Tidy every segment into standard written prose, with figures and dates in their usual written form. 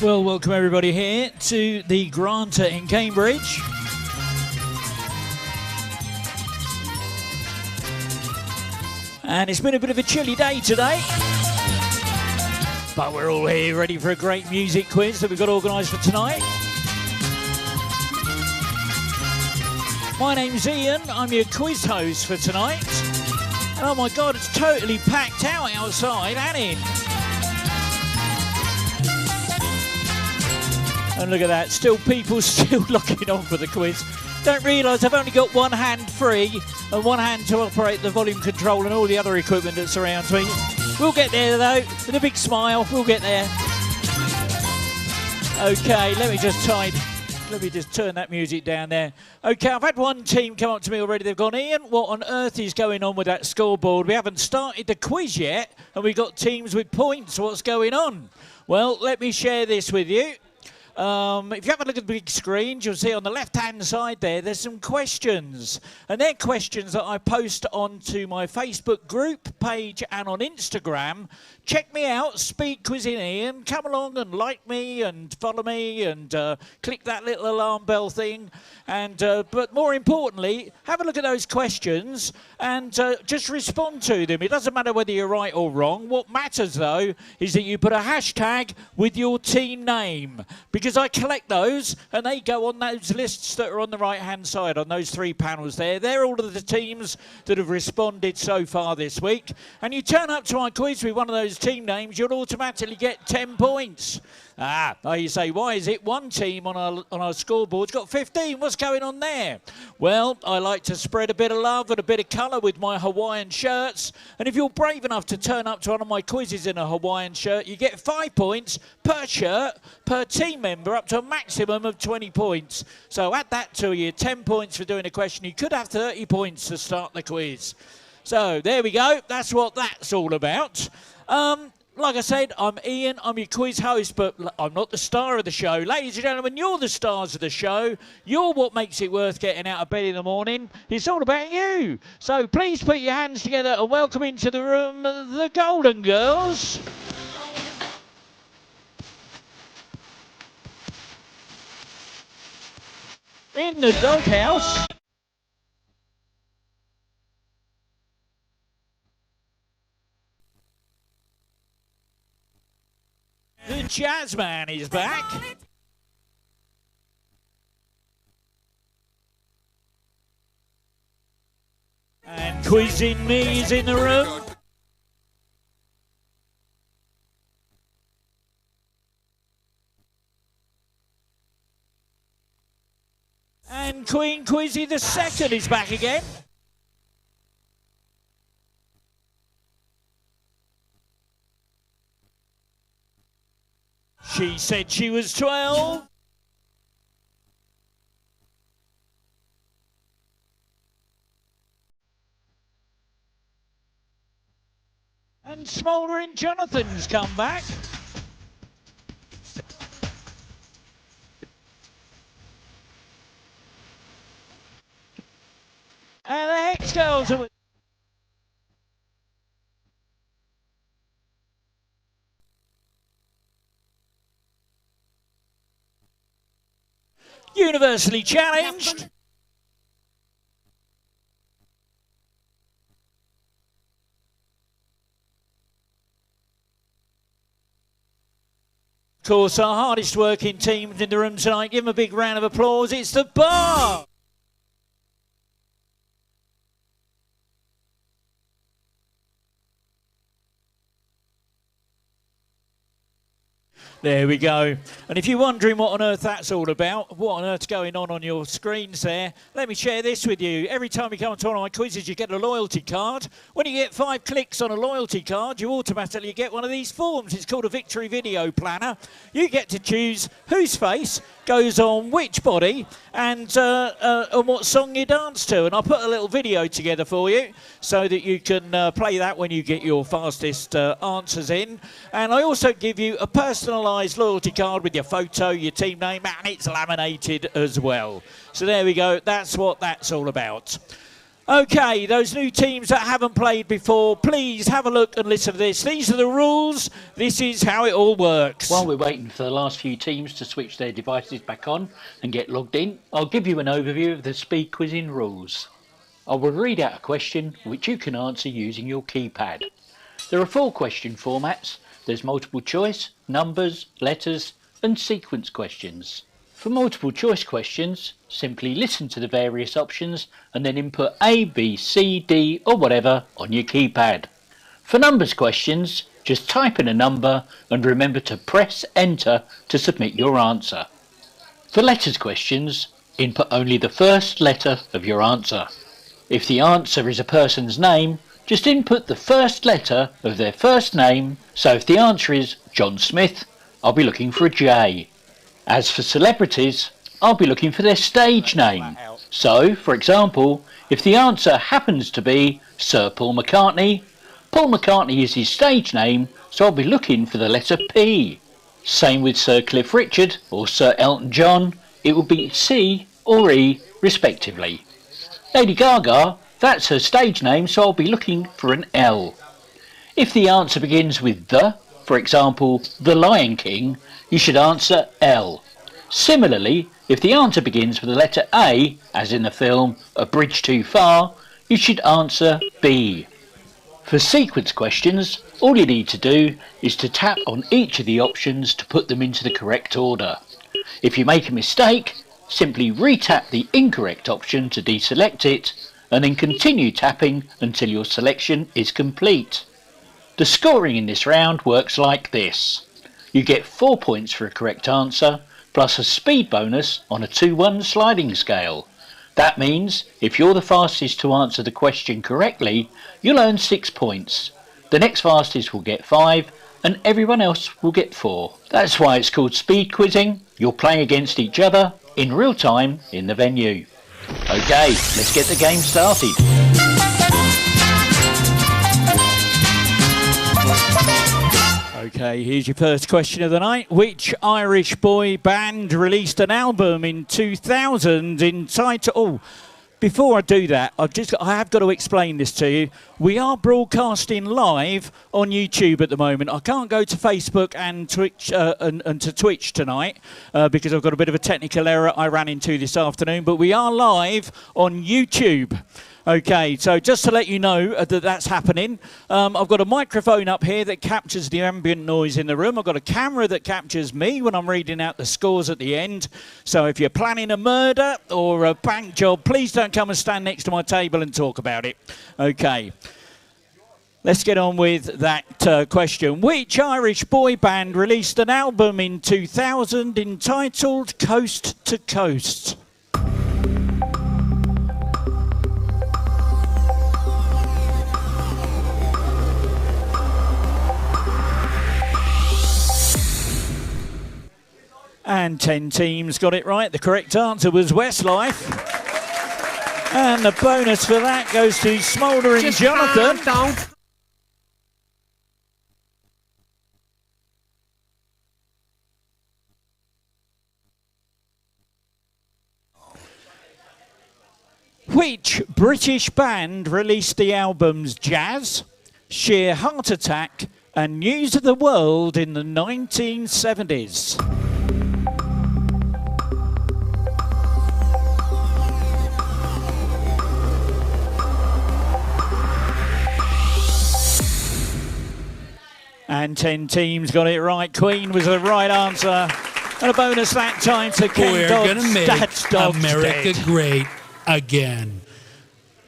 Well, welcome everybody here to the Granta in Cambridge. And it's been a bit of a chilly day today, but we're all here ready for a great music quiz that we've got organised for tonight. My name's Ian, I'm your quiz host for tonight. And oh my God, it's totally packed out outside and in. And look at that, people still locking on for the quiz. Don't realise I've only got one hand free and one hand to operate the volume control and all the other equipment that surrounds me. We'll get there though, with a big smile, we'll get there. Okay, let me just turn that music down there. Okay, I've had one team come up to me already. They've gone, Ian, what on earth is going on with that scoreboard? We haven't started the quiz yet, and we've got teams with points. What's going on? Well, let me share this with you. If you have a look at the big screens, you'll see on the left-hand side there's some questions. And they're questions that I post onto my Facebook group page and on Instagram. Check me out, Speed Quizzing Ian. Come along and like me and follow me and click that little alarm bell thing. And but more importantly, have a look at those questions and just respond to them. It doesn't matter whether you're right or wrong. What matters, though, is that you put a hashtag with your team name. Because I collect those, and they go on those lists that are on the right-hand side, on those three panels there. They're all of the teams that have responded so far this week. And you turn up to my quiz with one of those team names, you'll automatically get 10 points. You say, why is it one team on our scoreboard's got 15? What's going on there? Well, I like to spread a bit of love and a bit of colour with my Hawaiian shirts. And if you're brave enough to turn up to one of my quizzes in a Hawaiian shirt, you get 5 points per shirt, per team member, up to a maximum of 20 points. So add that to you, 10 points for doing a question. You could have 30 points to start the quiz. So there we go. That's what that's all about. Like I said, I'm Ian, I'm your quiz host, but I'm not the star of the show. Ladies and gentlemen, you're the stars of the show. You're what makes it worth getting out of bed in the morning. It's all about you. So please put your hands together and welcome into the room the Golden Girls. In the doghouse. The jazz man is back. And Quizzing Me is in the room. And Queen Quizzy the Second is back again. She said she was 12. And Smouldering Jonathan's come back. And the Hex Girls are... Universally challenged. Of course, our hardest working team in the room tonight. Give them a big round of applause. It's the Bar. There we go. And if you're wondering what on earth that's all about, what on earth's going on your screens there, let me share this with you. Every time you come to one of my quizzes, you get a loyalty card. When you get 5 clicks on a loyalty card, you automatically get one of these forms. It's called a Victory Video Planner. You get to choose whose face goes on which body and what song you dance to. And I'll put a little video together for you so that you can play that when you get your fastest answers in. And I also give you a personalised loyalty card with your photo, your team name, and it's laminated as well. So there we go. That's what that's all about. Okay, those new teams that haven't played before, please have a look and listen to this. These are the rules. This is how it all works. While we're waiting for the last few teams to switch their devices back on and get logged in, I'll give you an overview of the speed quizzing rules. I will read out a question which you can answer using your keypad. There are 4 question formats. There's multiple choice, numbers, letters and sequence questions. For multiple choice questions, simply listen to the various options and then input A, B, C, D or whatever on your keypad. For numbers questions, just type in a number and remember to press enter to submit your answer. For letters questions, input only the first letter of your answer. If the answer is a person's name, just input the first letter of their first name. So if the answer is John Smith, I'll be looking for a J. As for celebrities, I'll be looking for their stage name. So, for example, if the answer happens to be Sir Paul McCartney is his stage name, so I'll be looking for the letter P. Same with Sir Cliff Richard or Sir Elton John, it will be C or E respectively. Lady Gaga, that's her stage name, so I'll be looking for an L. If the answer begins with the, for example, The Lion King, you should answer L. Similarly, if the answer begins with the letter A, as in the film A Bridge Too Far, you should answer B. For sequence questions, all you need to do is to tap on each of the options to put them into the correct order. If you make a mistake, simply re-tap the incorrect option to deselect it, and then continue tapping until your selection is complete. The scoring in this round works like this. You get 4 points for a correct answer, plus a speed bonus on a 2-1 sliding scale. That means if you're the fastest to answer the question correctly, you'll earn 6 points. The next fastest will get 5, and everyone else will get 4. That's why it's called speed quizzing. You're playing against each other in real time in the venue. Okay, let's get the game started. Okay, here's your first question of the night. Which Irish boy band released an album in 2000 entitled... Oh, before I do that, I have got to explain this to you. We are broadcasting live on YouTube at the moment. I can't go to Facebook and Twitch and to Twitch tonight because I've got a bit of a technical error I ran into this afternoon. But we are live on YouTube. Okay, so just to let you know that that's happening, I've got a microphone up here that captures the ambient noise in the room. I've got a camera that captures me when I'm reading out the scores at the end. So if you're planning a murder or a bank job, please don't come and stand next to my table and talk about it. Okay, let's get on with that question. Which Irish boy band released an album in 2000 entitled Coast to Coast? And 10 teams got it right. The correct answer was Westlife. And the bonus for that goes to Smouldering Jonathan. Which British band released the albums Jazz, Sheer Heart Attack and News of the World in the 1970s? And 10 teams got it right. Queen was the right answer. And a bonus that time to Ken Dodd's We're gonna make Dad's Dog's America Dead. great again.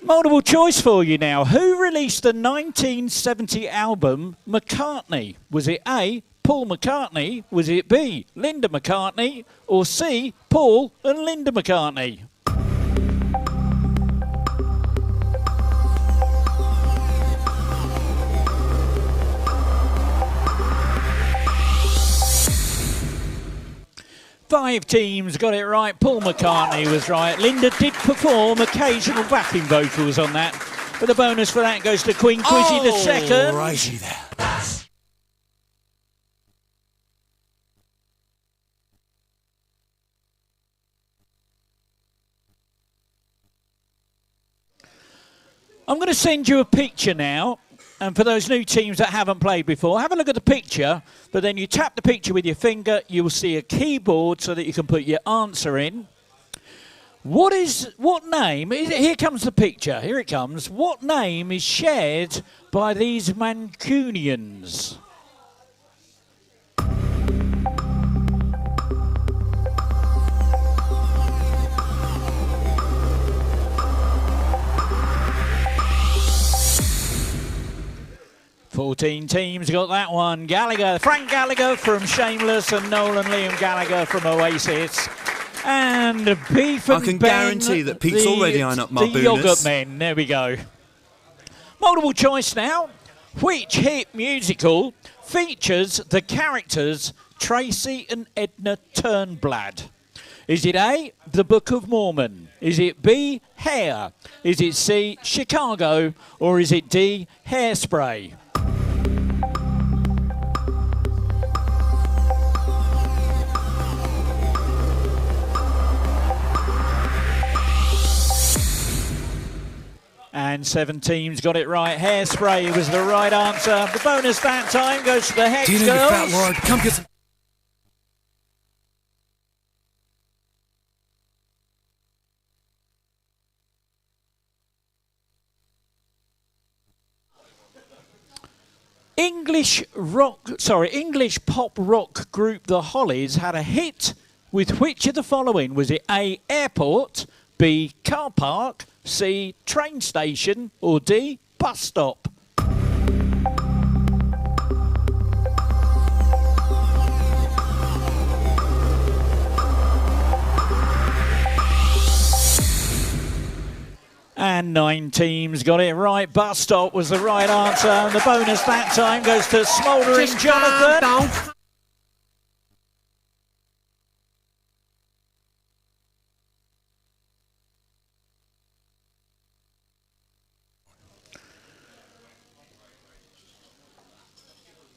Multiple choice for you now. Who released the 1970 album McCartney? Was it A, Paul McCartney? Was it B, Linda McCartney? Or C, Paul and Linda McCartney? Five teams got it right. Paul McCartney was right. Linda did perform occasional backing vocals on that. But the bonus for that goes to Queen Quizzy the second. Righty there. I'm going to send you a picture now. And for those new teams that haven't played before, have a look at the picture. But then you tap the picture with your finger. You'll see a keyboard so that you can put your answer in. What name, here comes the picture, here it comes. What name is shared by these Mancunians? Fourteen teams got that one. Gallagher, Frank Gallagher from Shameless and Nolan Liam Gallagher from Oasis. And Beef and I can Ben, guarantee that Pete's already eyeing up my bonus. The Yoghurt Men, there we go. Multiple choice now. Which hit musical features the characters Tracy and Edna Turnblad? Is it A, The Book of Mormon? Is it B, Hair? Is it C, Chicago? Or is it D, Hairspray? And 7 teams got it right. Hairspray was the right answer. The bonus that time goes to the Hex Do you know Girls. your fat lord? Come get some. English pop rock group The Hollies had a hit with which of the following? Was it A, airport, B, car park, C, train station, or D, bus stop? And 9 teams got it right. Bus stop was the right answer. And the bonus that time goes to Smouldering Jonathan.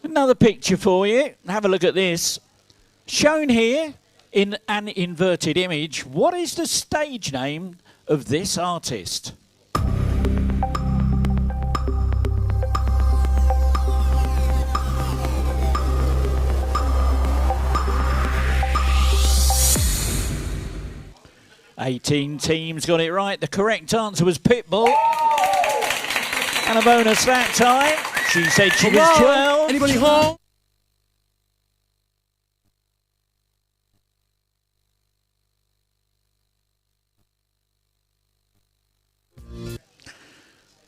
Another picture for you. Have a look at this. Shown here in an inverted image, what is the stage name of this artist? Eighteen teams got it right. The correct answer was Pitbull. And a bonus that time. She said she was 12. Anybody home?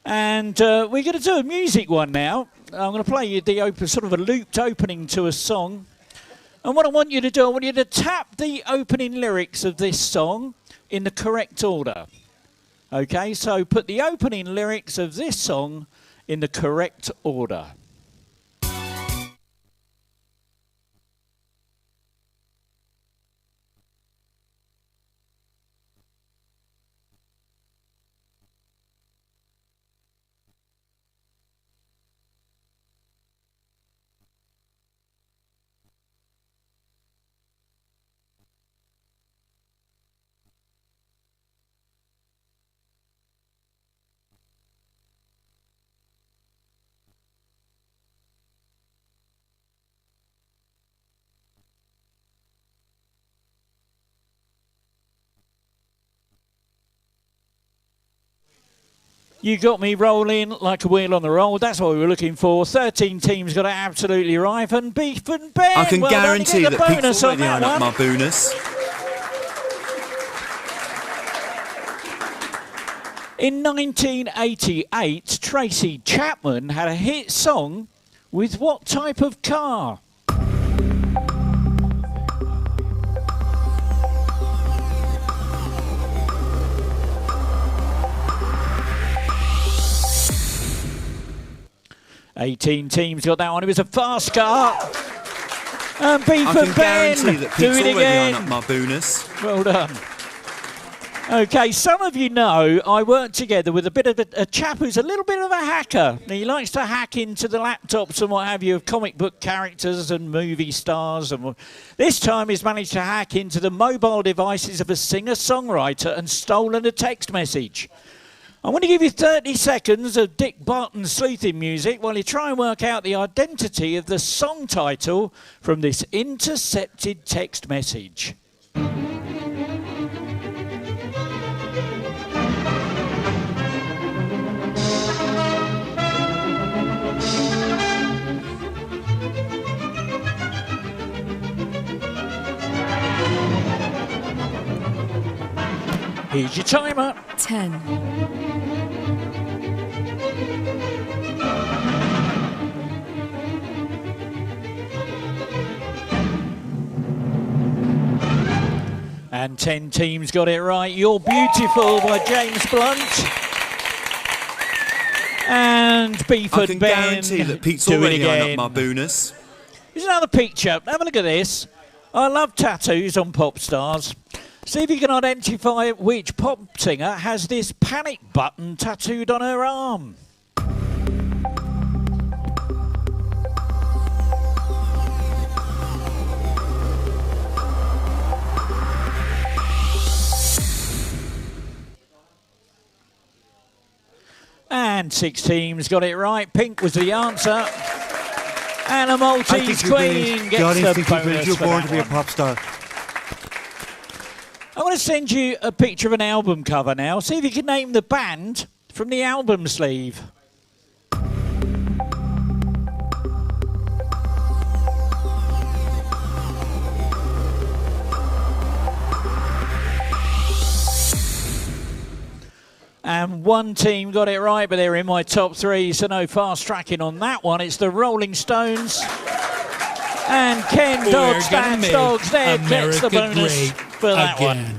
And we're going to do a music one now. I'm going to play you the sort of a looped opening to a song. And what I want you to do, I want you to tap the opening lyrics of this song in the correct order. Okay, so put the opening lyrics of this song in the correct order. You got me rolling like a wheel on the roll. That's what we were looking for. 13 teams got it absolutely right. And Beef and Ben. I can guarantee that Pete's already eyeing up my one. bonus. In 1988, Tracy Chapman had a hit song with what type of car? Eighteen teams got that one. It was a fast car. And Beef and Ben I can guarantee that do Pete's it already eyeing again. up my bonus. Well done. Okay, some of you know I work together with a bit of a chap who's a little bit of a hacker. He likes to hack into the laptops and what have you of comic book characters and movie stars. And this time he's managed to hack into the mobile devices of a singer-songwriter and stolen a text message. I'm going to give you 30 seconds of Dick Barton sleuthing music while you try and work out the identity of the song title from this intercepted text message. Here's your timer. 10. And 10 teams got it right. You're Beautiful by James Blunt. And Beeford Ben. I can guarantee that Pete's already earned up my bonus. Here's another picture. Have a look at this. I love tattoos on pop stars. See if you can identify which pop singer has this panic button tattooed on her arm. And 6 teams got it right. Pink was the answer. And a Maltese Queen gets the bonus. You're for born that to be a one. pop star. I'm going to send you a picture of an album cover now. See if you can name the band from the album sleeve. And 1 team got it right, but they're in my top 3, so no fast tracking on that one. It's the Rolling Stones. And Ken Dodd stands dogs there, gets the bonus for that one.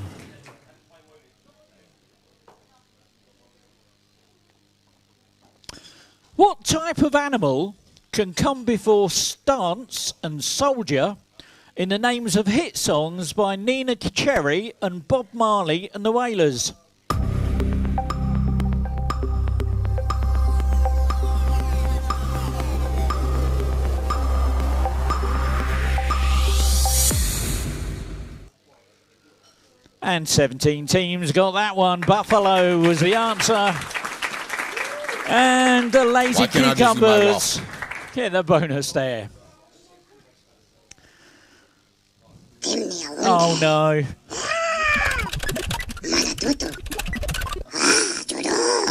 What type of animal can come before stance and soldier in the names of hit songs by Nina Cherry and Bob Marley and the Wailers? And 17 teams got that one. Buffalo was the answer. And the Lazy Cucumbers get the bonus there. Oh no.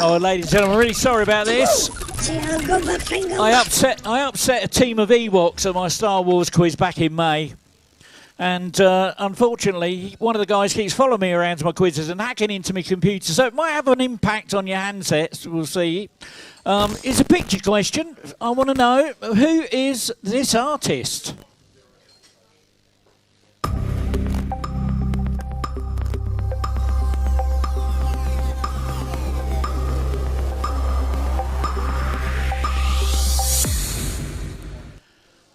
Oh, ladies and gentlemen, I'm really sorry about this. I upset a team of Ewoks at my Star Wars quiz back in May. And unfortunately, one of the guys keeps following me around to my quizzes and hacking into my computer, so it might have an impact on your handsets. We'll see. It's a picture question. I want to know, who is this artist?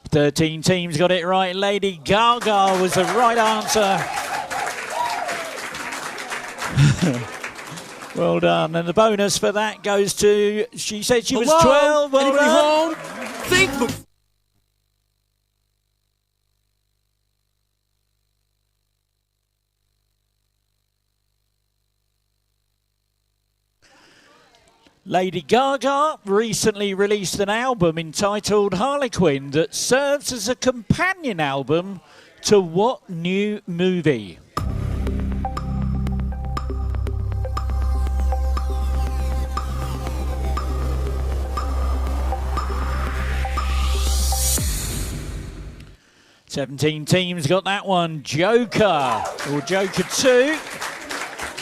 Thirteen teams got it right. Lady Gaga was the right answer. Well done. And the bonus for that goes to, she said she was 12. Well Anybody done. home? Think. Lady Gaga recently released an album entitled Harlequin that serves as a companion album to what new movie? Seventeen teams got that one. Joker, or Joker 2.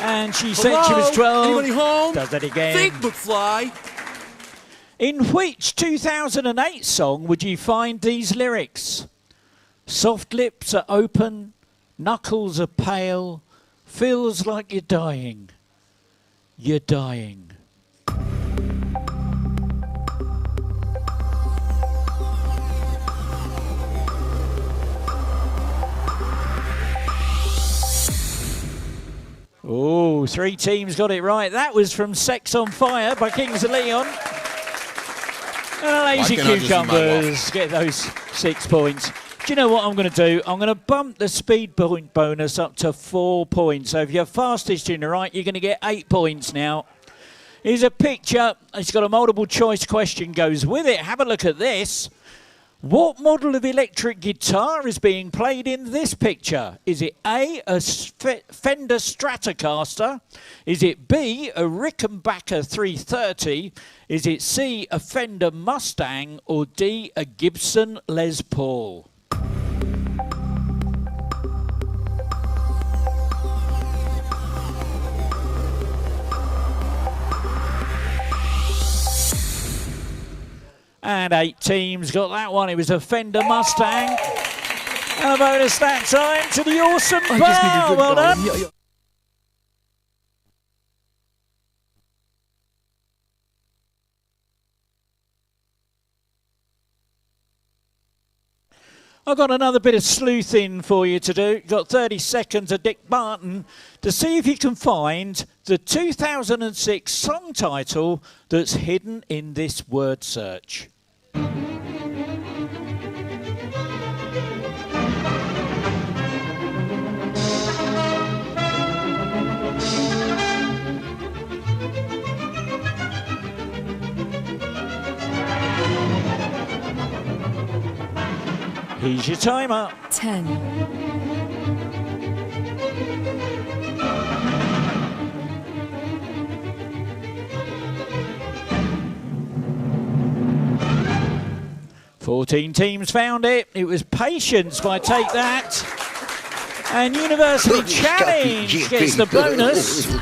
And she said she was 12. Anybody home? Does that again. Think, McFly. In which 2008 song would you find these lyrics? Soft lips are open, knuckles are pale, feels like you're dying. You're dying. Oh, 3 teams got it right. That was from Sex on Fire by Kings of Leon. And the Lazy Cucumbers get those 6 points. Do you know what I'm going to do? I'm going to bump the speed point bonus up to 4 points. So if you're fastest in the right, you're going to get 8 points now. Here's a picture. It's got a multiple choice question goes with it. Have a look at this. What model of electric guitar is being played in this picture? Is it A, a Fender Stratocaster? Is it B, a Rickenbacker 330? Is it C, a Fender Mustang? Or D, a Gibson Les Paul? And 8 teams got that one. It was a Fender Mustang. And a bonus that time to the awesome bar. Well done. I've got another bit of sleuthing for you to do. You've got 30 seconds of Dick Barton to see if you can find the 2006 song title that's hidden in this word search. Here's your timer. 10, 14 teams found it. It was Patience by Take That. And University Challenge gets the bonus.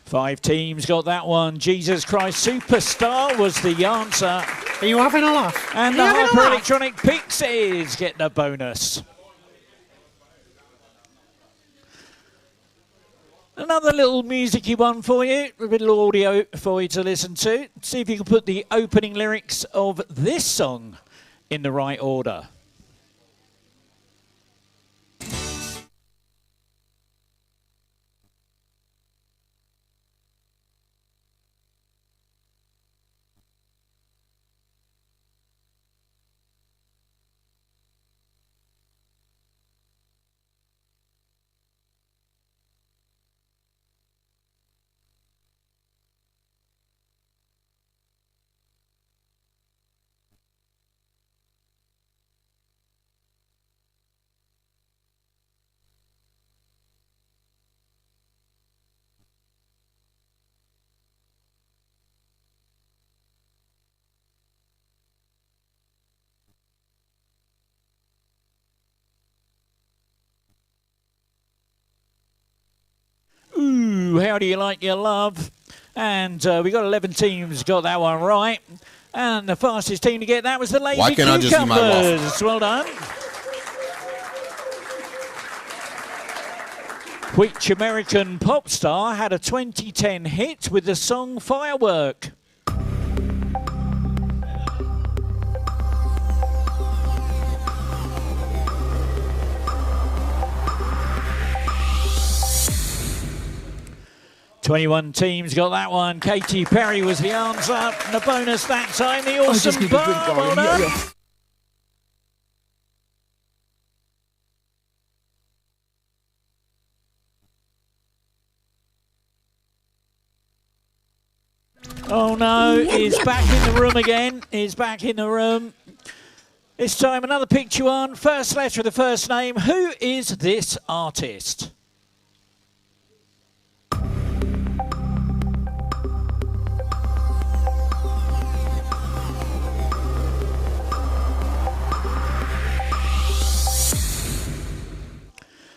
Five teams got that one. Jesus Christ Superstar was the answer. Are you having a laugh? And the Hyper Electronic Pixies get the bonus. Another little musicy one for you, a little audio for you to listen to. See if you can put the opening lyrics of this song in the right order. Ooh, how do you like your love? And we got 11 teams got that one right. And the fastest team to get that was the Lazy Why can't I just see my wife? Cucumbers. Well done. Which American pop star had a 2010 hit with the song Firework? "21 teams got that one. Katy Perry was the answer. And a bonus that time, the awesome bar. Well done. Oh no, he's back in the room again. He's back in the room. This time another picture one. First letter of the first name. Who is this artist?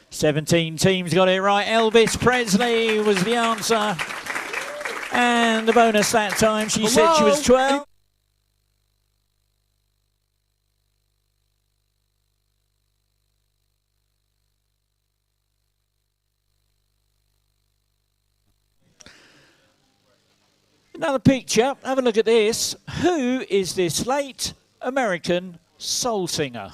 "17 teams got it right. Elvis Presley was the answer. And the bonus that time, she said she was 12. Another picture. Have a look at this. Who is this late American soul singer?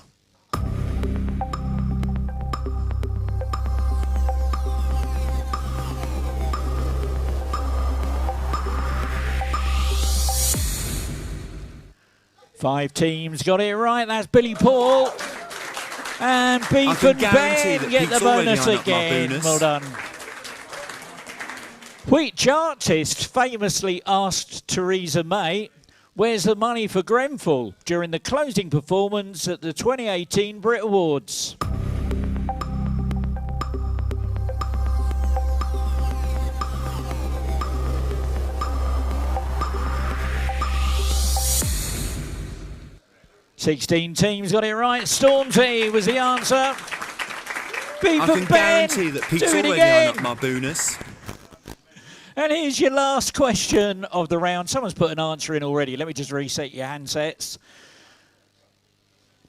Five teams got it right. That's Billy Paul. And Beef and Ben get the bonus again. Well done. Which artist famously asked Theresa May, "Where's the money for Grenfell?" during the closing performance at the 2018 Brit Awards? "16 teams got it right. Stormzy was the answer. Beef I and can Ben, guarantee that Pete's do it already again. earned up my bonus. And here's your last question of the round. Someone's put an answer in already. Let me just reset your handsets.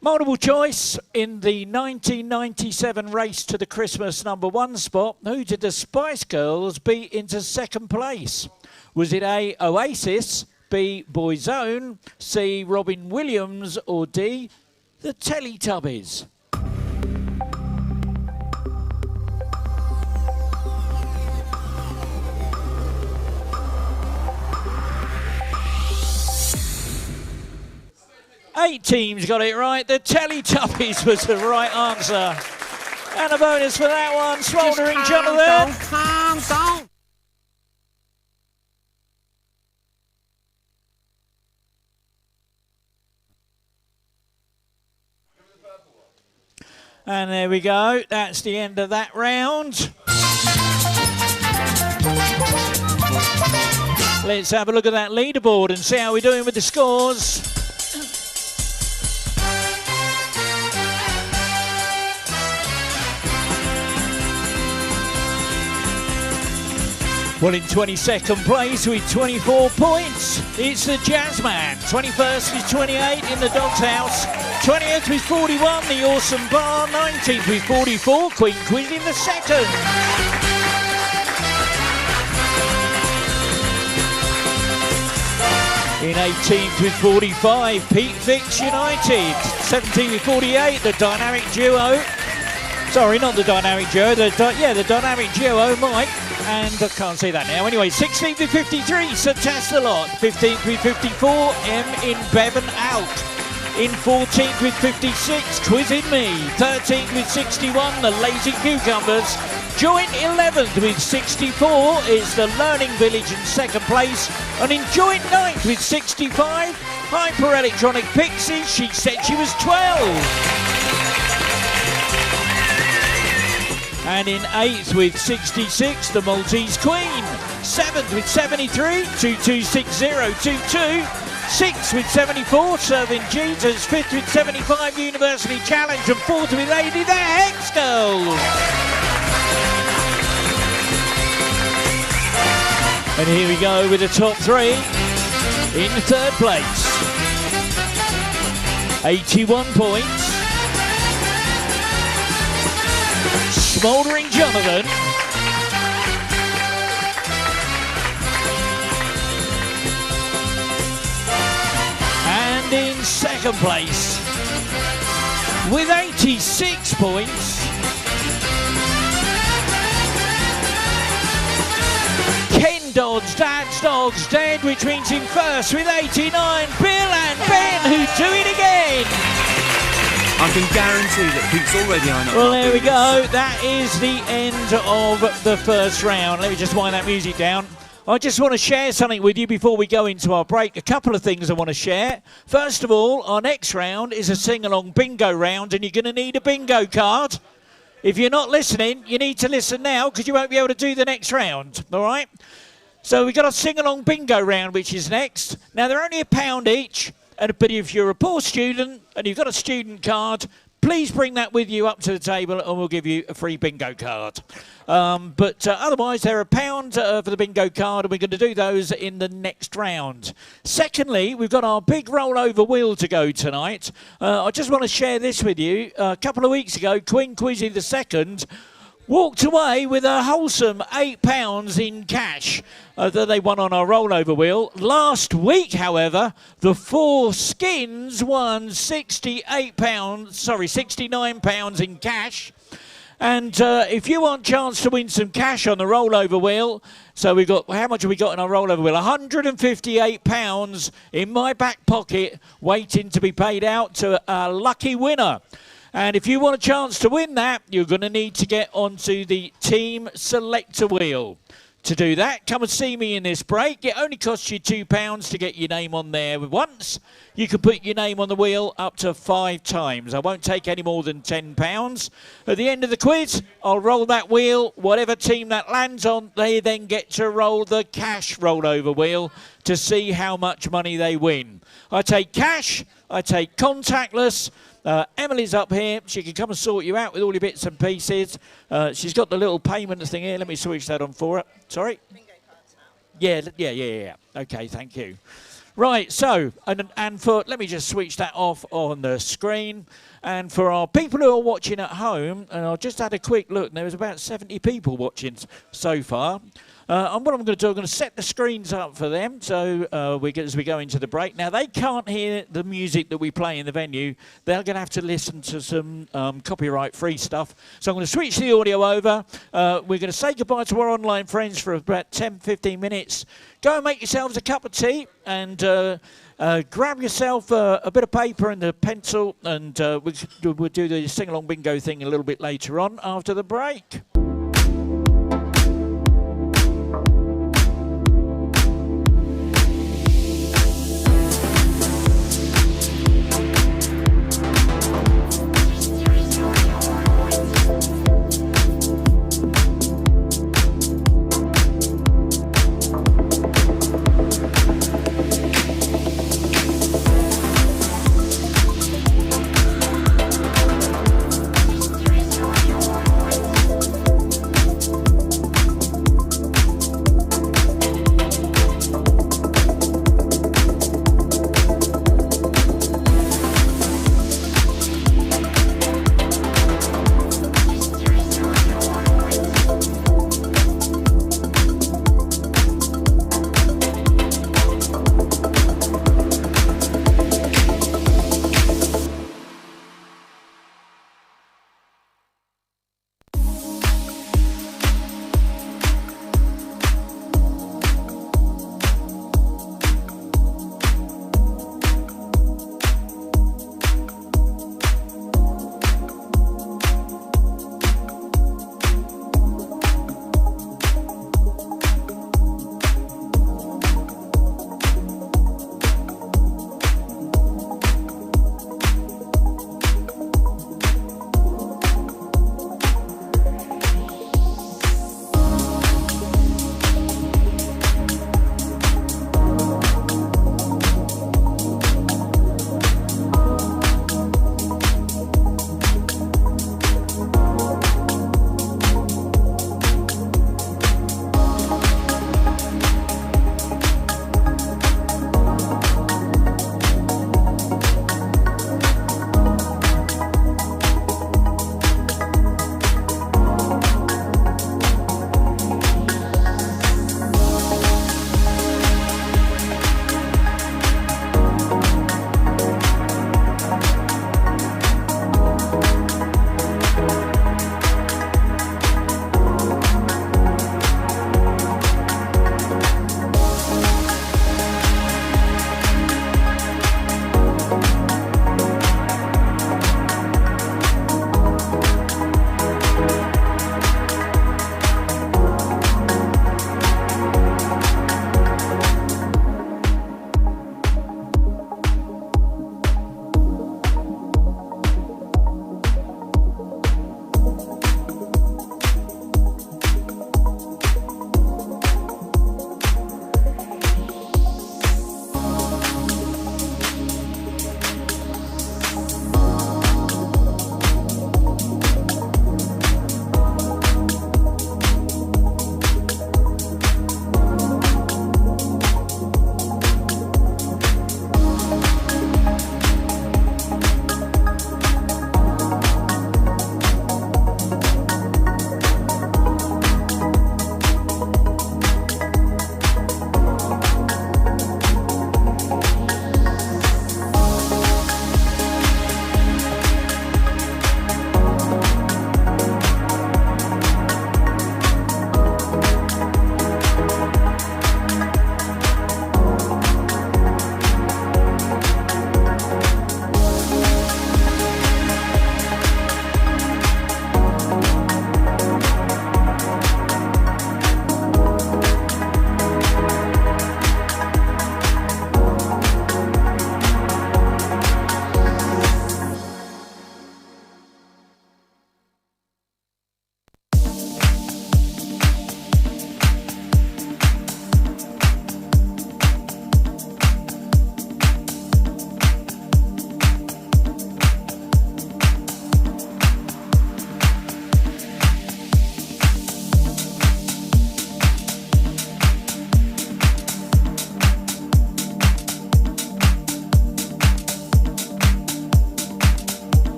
Multiple choice. In the 1997 race to the Christmas #1 spot, who did the Spice Girls beat into second place? Was it A, Oasis, B, Boyzone, C, Robin Williams, or D, the Teletubbies? Eight teams got it right. The Teletubbies was the right answer. And a bonus for that one. Smouldering Jonathan. Calm down. And there we go. That's the end of that round. Let's have a look at that leaderboard and see how we're doing with the scores. Well, in 22nd place with 24 points, it's the Jazzman. 21st with 28 in the Dog's House. 20th with 41, the Awesome Bar. 19th with 44, Queen Quiz in the second. In 18th with 45, Pete Fix United. 17th with 48, the Dynamic Duo. Sorry, not the Dynamic Duo, the Dynamic Duo, Mike. And I can't see that now. Anyway, 16th with 53, Sir Tassalot. 15th with 54, M in Bevan Alk. In 14th with 56, Quizzing Me. 13th with 61, the Lazy Cucumbers. Joint 11th with 64 is the Learning Village in second place. And in joint 9th with 65, Hyper Electronic Pixies. She said she was 12. And in 8th with 66, the Maltese Queen. 7th with 73, 226022. 6th with 74, Serving Jesus. 5th with 75, University Challenge. And 4th with 80, the Hex Girls. And here we go with the top three. In third place, 81 points. Smouldering Jonathan, in second place with 86 points. Ken Dodds, Dad's Dogs Dead, which means in first with 89. Bill and Ben, who do it again. I can guarantee that Pete's already on. Well, there we go. That is the end of the first round. Let me just wind that music down. I just want to share something with you before we go into our break. A couple of things I want to share. First of all, our next round is a sing-along bingo round, and you're going to need a bingo card. If you're not listening, you need to listen now because you won't be able to do the next round, all right? So we've got a sing-along bingo round, which is next. Now, they're only £1 each. But if you're a poor student and you've got a student card, please bring that with you up to the table and we'll give you a free bingo card. Otherwise, they're £1 for the bingo card, and we're going to do those in the next round. Secondly, we've got our big rollover wheel to go tonight. I just want to share this with you. A couple of weeks ago, Queen Quizzy II walked away with a wholesome £8 in cash that they won on our rollover wheel. Last week, however, the four skins won £69 in cash. And if you want a chance to win some cash on the rollover wheel, so we've got, how much have we got in our rollover wheel? £158 in my back pocket, waiting to be paid out to a lucky winner. And if you want a chance to win that, you're going to need to get onto the team selector wheel. To do that, come and see me in this break. It only costs you £2 to get your name on there once. You can put your name on the wheel up to 5 times. I won't take any more than £10. At the end of the quiz, I'll roll that wheel. Whatever team that lands on, they then get to roll the cash rollover wheel to see how much money they win. I take cash, I take contactless. Emily's up here. She can come and sort you out with all your bits and pieces. She's got the little payment thing here. Let me switch that on for her. Sorry? Bingo cards now. Yeah. Okay, thank you. Right, so, and for, let me just switch that off on the screen. And for our people who are watching at home, and I just had a quick look, and there was about 70 people watching so far. And what I'm going to do, I'm going to set the screens up for them so as we go into the break. Now, they can't hear the music that we play in the venue. They're going to have to listen to some copyright-free stuff. So I'm going to switch the audio over. We're going to say goodbye to our online friends for about 10, 15 minutes. Go and make yourselves a cup of tea and grab yourself a bit of paper and a pencil, and we'll do the sing-along bingo thing a little bit later on after the break.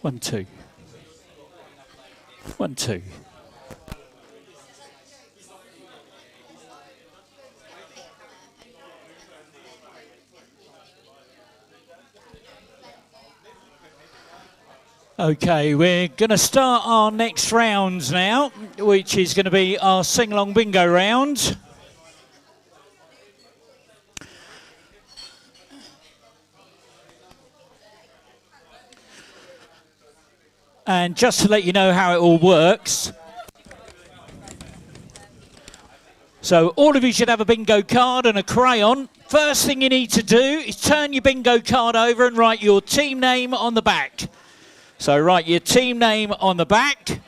1, 2. 1, 2. Okay, we're going to start our next round now, which is going to be our sing-along bingo round. And just to let you know how it all works, so all of you should have a bingo card and a crayon. First thing you need to do is turn your bingo card over and write your team name on the back. So write your team name on the back.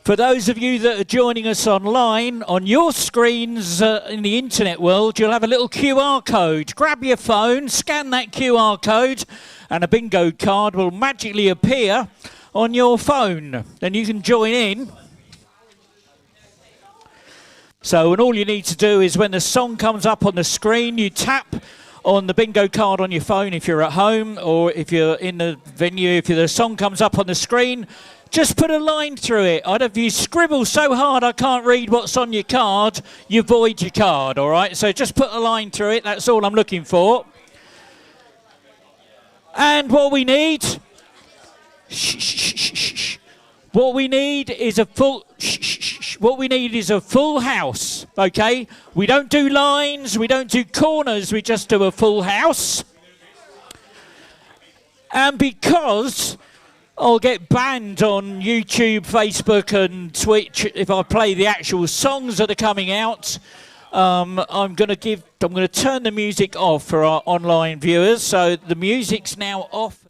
For those of you that are joining us online, on your screens in the internet world, you'll have a little QR code. Grab your phone, scan that QR code, and a bingo card will magically appear on your phone. Then you can join in. So, and all you need to do is when the song comes up on the screen, you tap on the bingo card on your phone if you're at home, or if you're in the venue, if the song comes up on the screen, just put a line through it. If you scribble so hard I can't read what's on your card, you void your card, all right? So just put a line through it, that's all I'm looking for. And what we need, what we need is a full, what we need is a full house, okay? We don't do lines, we don't do corners, we just do a full house. And because I'll get banned on YouTube, Facebook and Twitch if I play the actual songs that are coming out, I'm going to turn the music off for our online viewers. So the music's now off.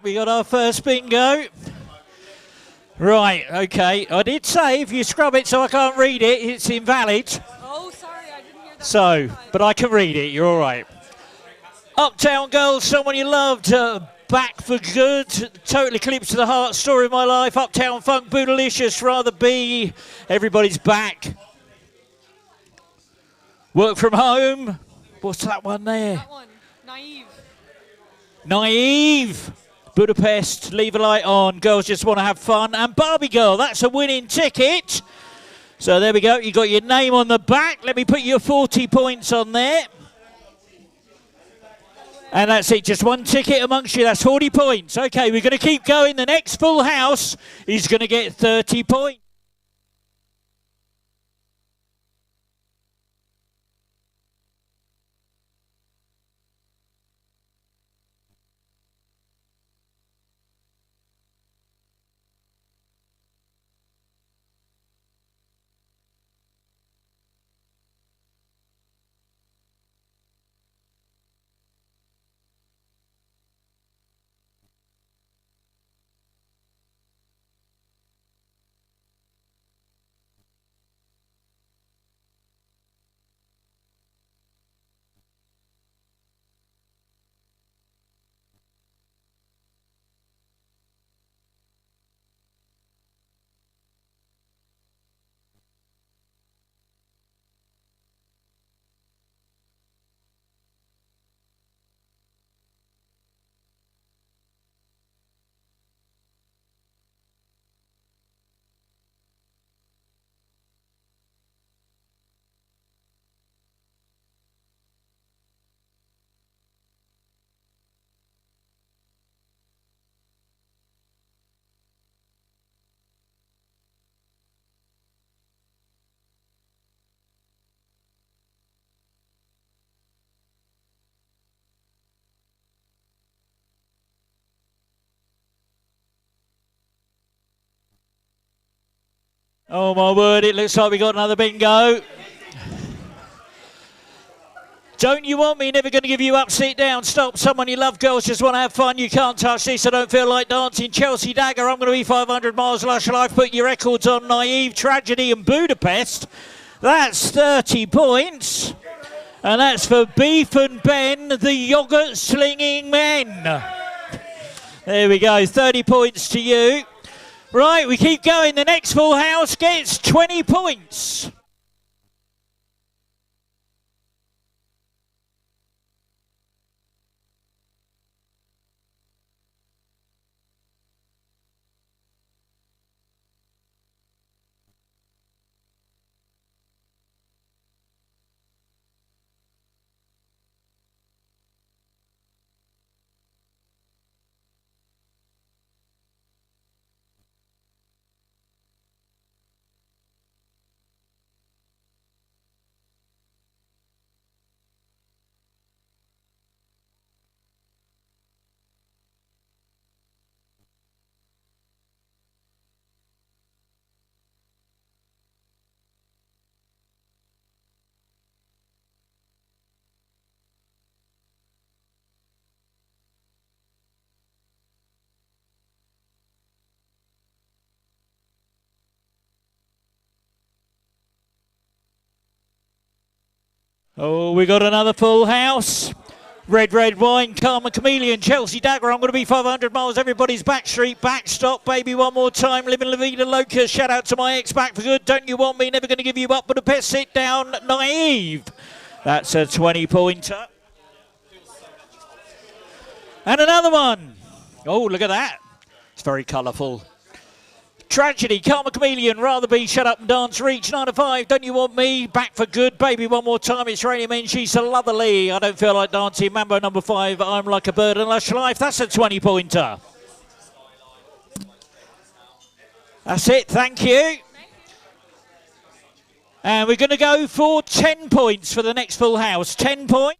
we got our first bingo. Right, okay. I did say if you scrub it so I can't read it, it's invalid. Oh, sorry, I didn't hear that. So, but I can read it, you're all right. Uptown Girls, someone you loved, back for good. Total Eclipse to the Heart, Story of My Life. Uptown Funk, Bootylicious, Rather Be. Everybody's back. Work from Home. What's that one there? That one, Naive. Naive. Budapest, Leave a Light On. Girls Just Want to Have Fun. And Barbie Girl, that's a winning ticket. So there we go. You got your name on the back. Let me put your 40 points on there. And that's it, just one ticket amongst you, that's 40 points. Okay, we're going to keep going. The next full house is going to get 30 points. Oh my word, it looks like we got another bingo. Don't You Want Me, Never Gonna Give You Up, Sit Down, Stop, Someone You Love, Girls Just Want to Have Fun, You Can't Touch This, I Don't Feel Like Dancing, Chelsea Dagger, I'm Gonna Be 500 Miles, Lush Life, Put Your Records On, Naive, Tragedy and Budapest. That's 30 points. And that's for Beef and Ben, the Yogurt Slinging Men. There we go, 30 points to you. Right, we keep going. The next full house gets 20 points. Oh, we got another full house. Red Wine, Karma Chameleon, Chelsea Dagger, I'm going to be 500 miles, everybody's Backstreet, Backstop, Baby One More Time, Living La Vida Loca, shout out to my ex, Back for Good, Don't You Want Me, Never Gonna Give You Up, Budapest, Sit Down, Naive. That's a 20-pointer. And another one. Oh, look at that. It's very colourful. Tragedy, Karma Chameleon, Rather Be, Shut Up and Dance, Reach, 9 to 5, Don't You Want Me, Back for Good, Baby One More Time, It's Raining Men, She's So Lovely, I Don't Feel Like Dancing, Mambo number 5, I'm Like a Bird and Lush Life. That's a 20-pointer. That's it, thank you. And we're going to go for 10 points for the next full house. 10 points.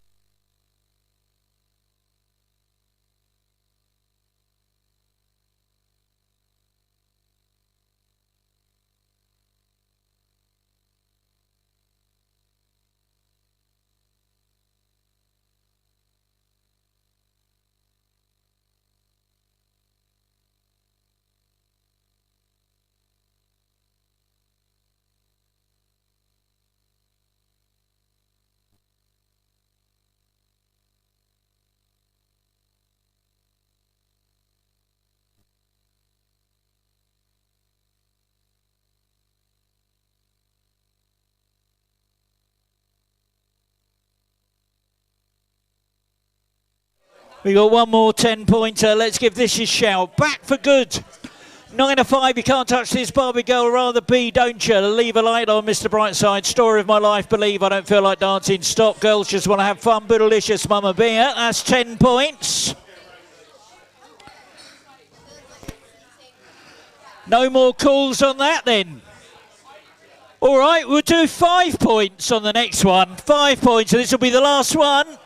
We got one more 10-pointer. Let's give this a shout. Back for good. 9 to 5, you can't touch this. Barbie girl, rather be, don't you? Leave a light on, Mr. Brightside. Story of my life, believe I don't feel like dancing. Stop, girls just want to have fun. Boodalicious, Mama Beer. That's 10 points. No more calls on that then. All right, we'll do 5 points on the next one. 5 points, so this will be the last one.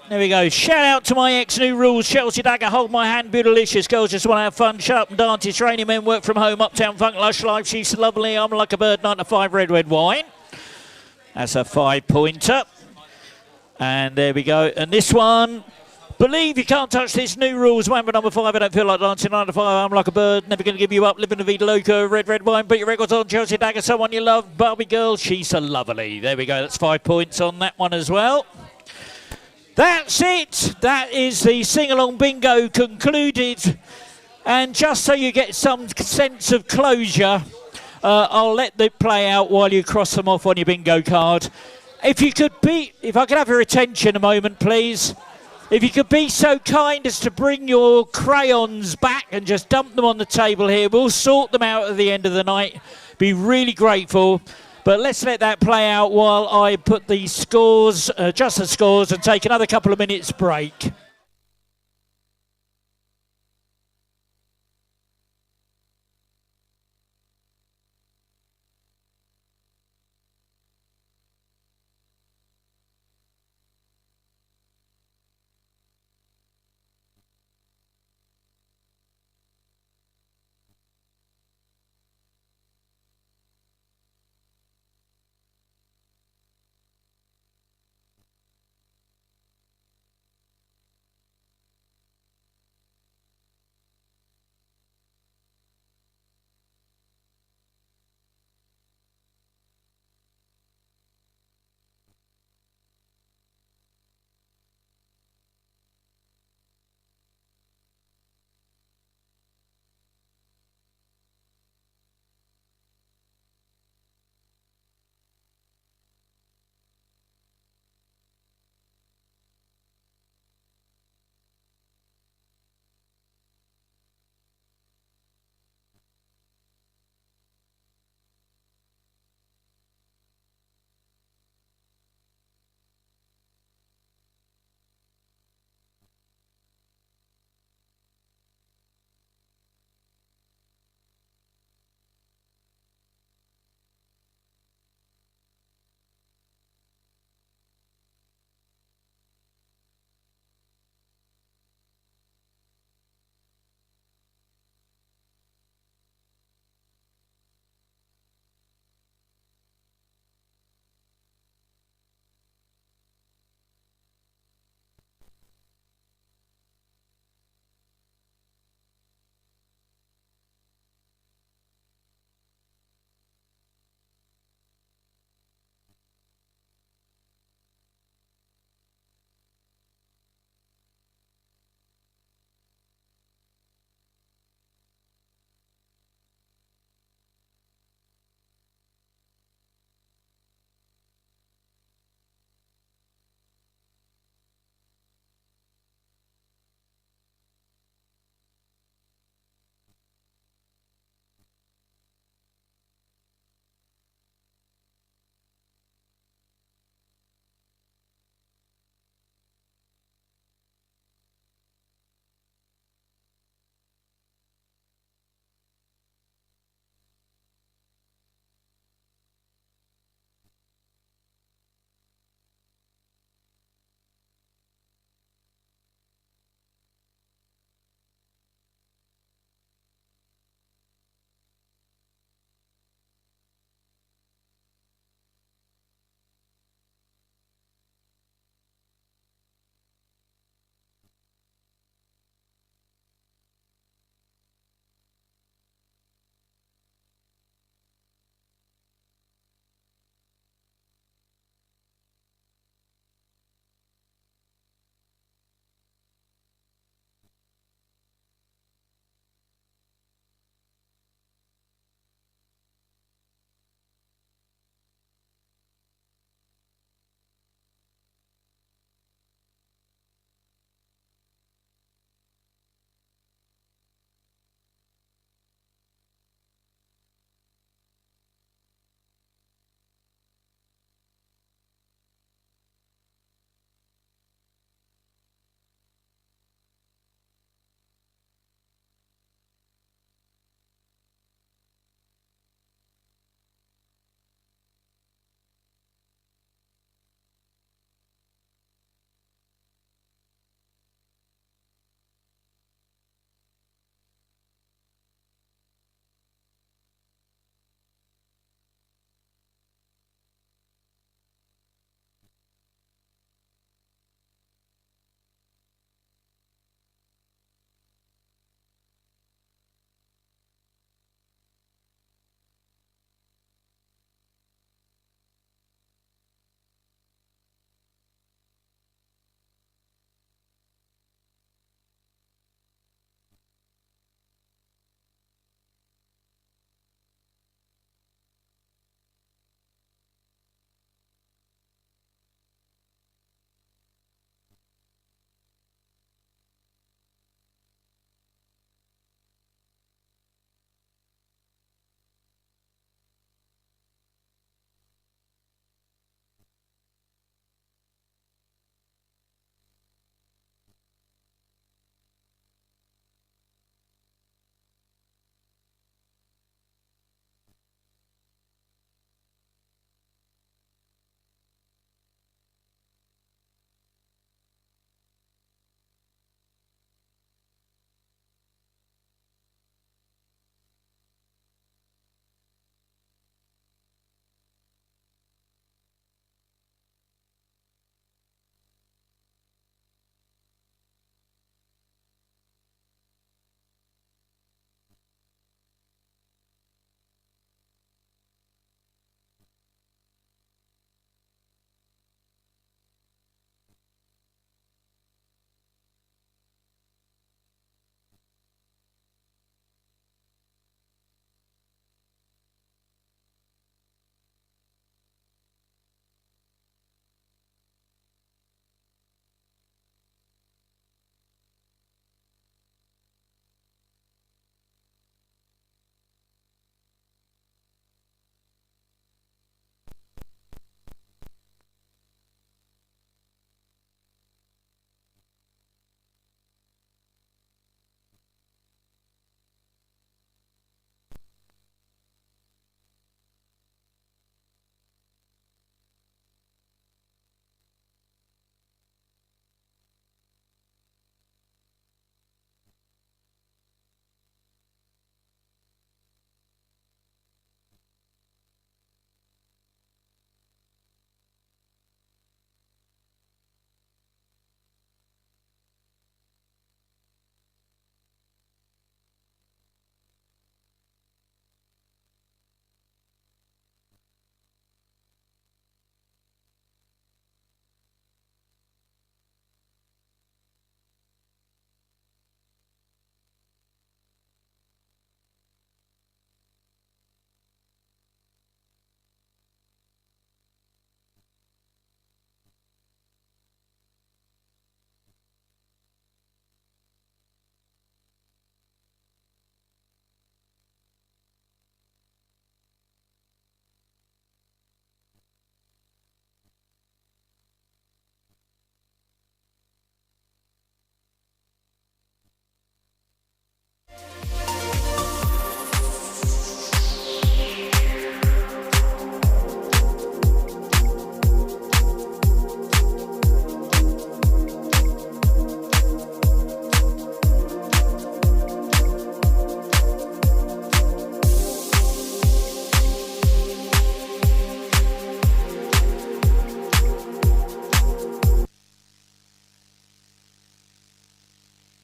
There we go. Shout out to my ex-New Rules, Chelsea Dagger, Hold My Hand, Boodalicious. Girls just want to have fun. Shut up and dance. It's Training Men, Work From Home, Uptown Funk, Lush Life. She's lovely. I'm like a bird. 9 to 5, Red Wine. That's a 5-pointer. And there we go. And this one, believe you can't touch this. New Rules. One for number 5. I don't feel like dancing. 9 to 5. I'm like a bird. Never going to give you up. Living the Vida Loca. Red Wine. Put your records on. Chelsea Dagger. Someone you love. Barbie girl. She's so lovely. There we go. That's 5 points on that one as well. That's it. That is the sing-along bingo concluded. And just so you get some sense of closure, I'll let it play out while you cross them off on your bingo card. If I could have your attention a moment, please. If you could be so kind as to bring your crayons back and just dump them on the table here. We'll sort them out at the end of the night. Be really grateful. But let's let that play out while I put the scores, adjust the scores, and take another couple of minutes break.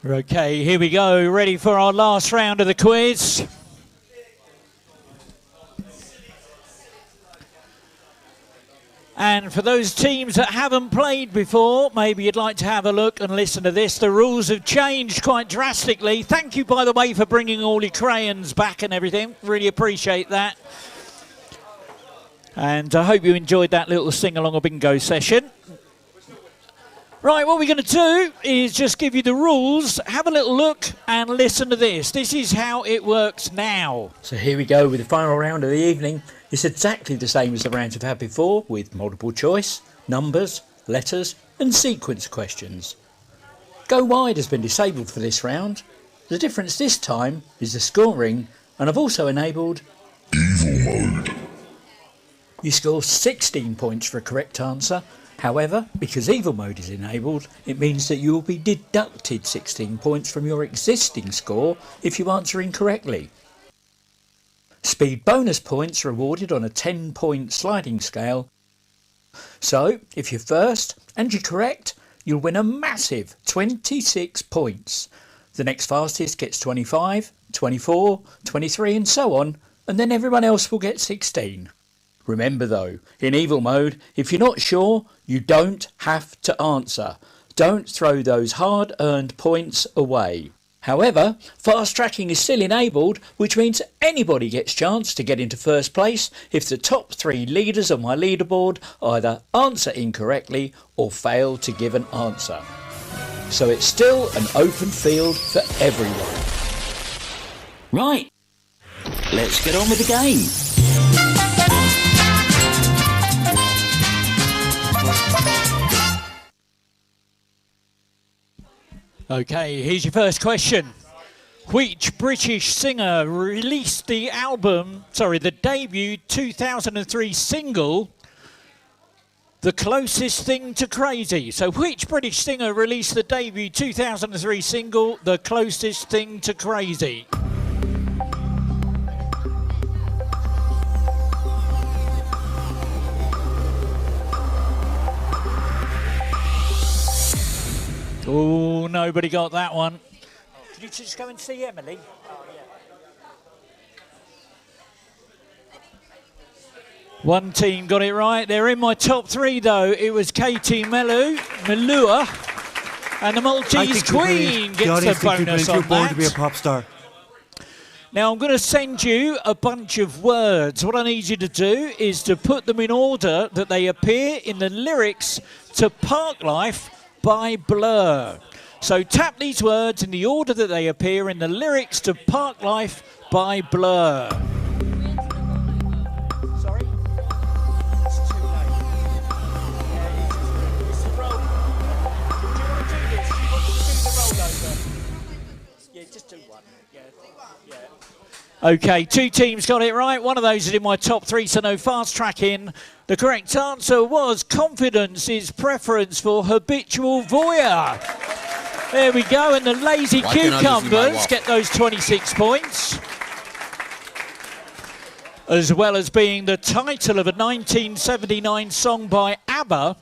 Okay, here we go. Ready for our last round of the quiz. And for those teams that haven't played before, maybe you'd like to have a look and listen to this. The rules have changed quite drastically. Thank you, by the way, for bringing all your crayons back and everything. Really appreciate that. And I hope you enjoyed that little sing-along or bingo session. Right, what we're going to do is just give you the rules, have a little look and listen to this. This is how it works now. So here we go with the final round of the evening. It's exactly the same as the rounds we've had before, with multiple choice, numbers, letters and sequence questions. Go wide has been disabled for this round. The difference this time is the scoring, and I've also enabled Evil Mode. You score 16 points for a correct answer. However, because Evil Mode is enabled, it means that you will be deducted 16 points from your existing score if you answer incorrectly. Speed bonus points are awarded on a 10-point sliding scale. So, if you're first and you're correct, you'll win a massive 26 points. The next fastest gets 25, 24, 23 and so on, and then everyone else will get 16. Remember though, in Evil Mode, if you're not sure, you don't have to answer. Don't throw those hard-earned points away. However, fast tracking is still enabled, which means anybody gets a chance to get into first place if the top 3 leaders on my leaderboard either answer incorrectly or fail to give an answer. So it's still an open field for everyone. Right, let's get on with the game. Okay, here's your first question. Which British singer released the debut 2003 single, The Closest Thing to Crazy? So which British singer released the debut 2003 single, The Closest Thing to Crazy? Oh, nobody got that one. Can you just go and see Emily? Oh, yeah. One team got it right. They're in my top 3, though. It was Katie Melua, and the Maltese Queen gets the bonus on that. To be a pop star. Now, I'm going to send you a bunch of words. What I need you to do is to put them in order that they appear in the lyrics to Park Life by Blur. So tap these words in the order that they appear in the lyrics to Park Life by Blur. Sorry? It's too late. Yeah, it's the roll. Do you want to do this? Do you want to do the rollover? Yeah, just do one. Yeah. Okay, 2 teams got it right. One of those is in my top 3, so no fast track in. The correct answer was confidence is preference for habitual voyeur. There we go, and the lazy cucumbers get those 26 points. As well as being the title of a 1979 song by ABBA,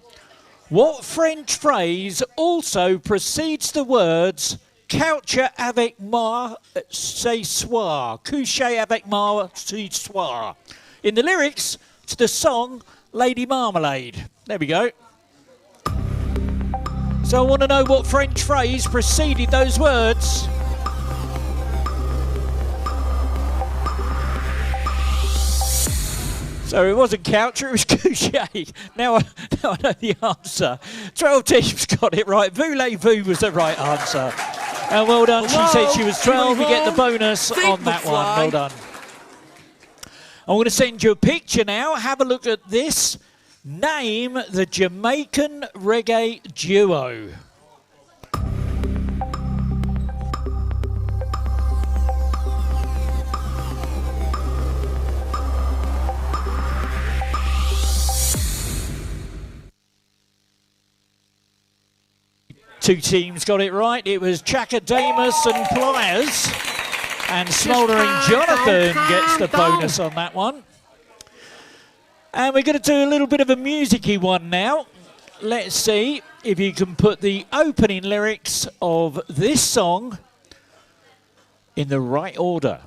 what French phrase also precedes the words coucher avec moi ce soir, coucher avec moi ce soir, in the lyrics to the song Lady Marmalade? There we go. So I want to know what French phrase preceded those words. So it wasn't coucher, it was coucher. Now I know the answer. 12 teams got it right. Voulez-vous was the right answer. And well done, she said she was 12. You get the bonus on that one. Well done. I'm going to send you a picture now. Have a look at this. Name the Jamaican reggae duo. Two teams got it right. It was Chakademus and Pliers. And Smouldering Jonathan gets the bonus on that one. And we're going to do a little bit of a music-y one now. Let's see. if you can put the opening lyrics of this song in the right order.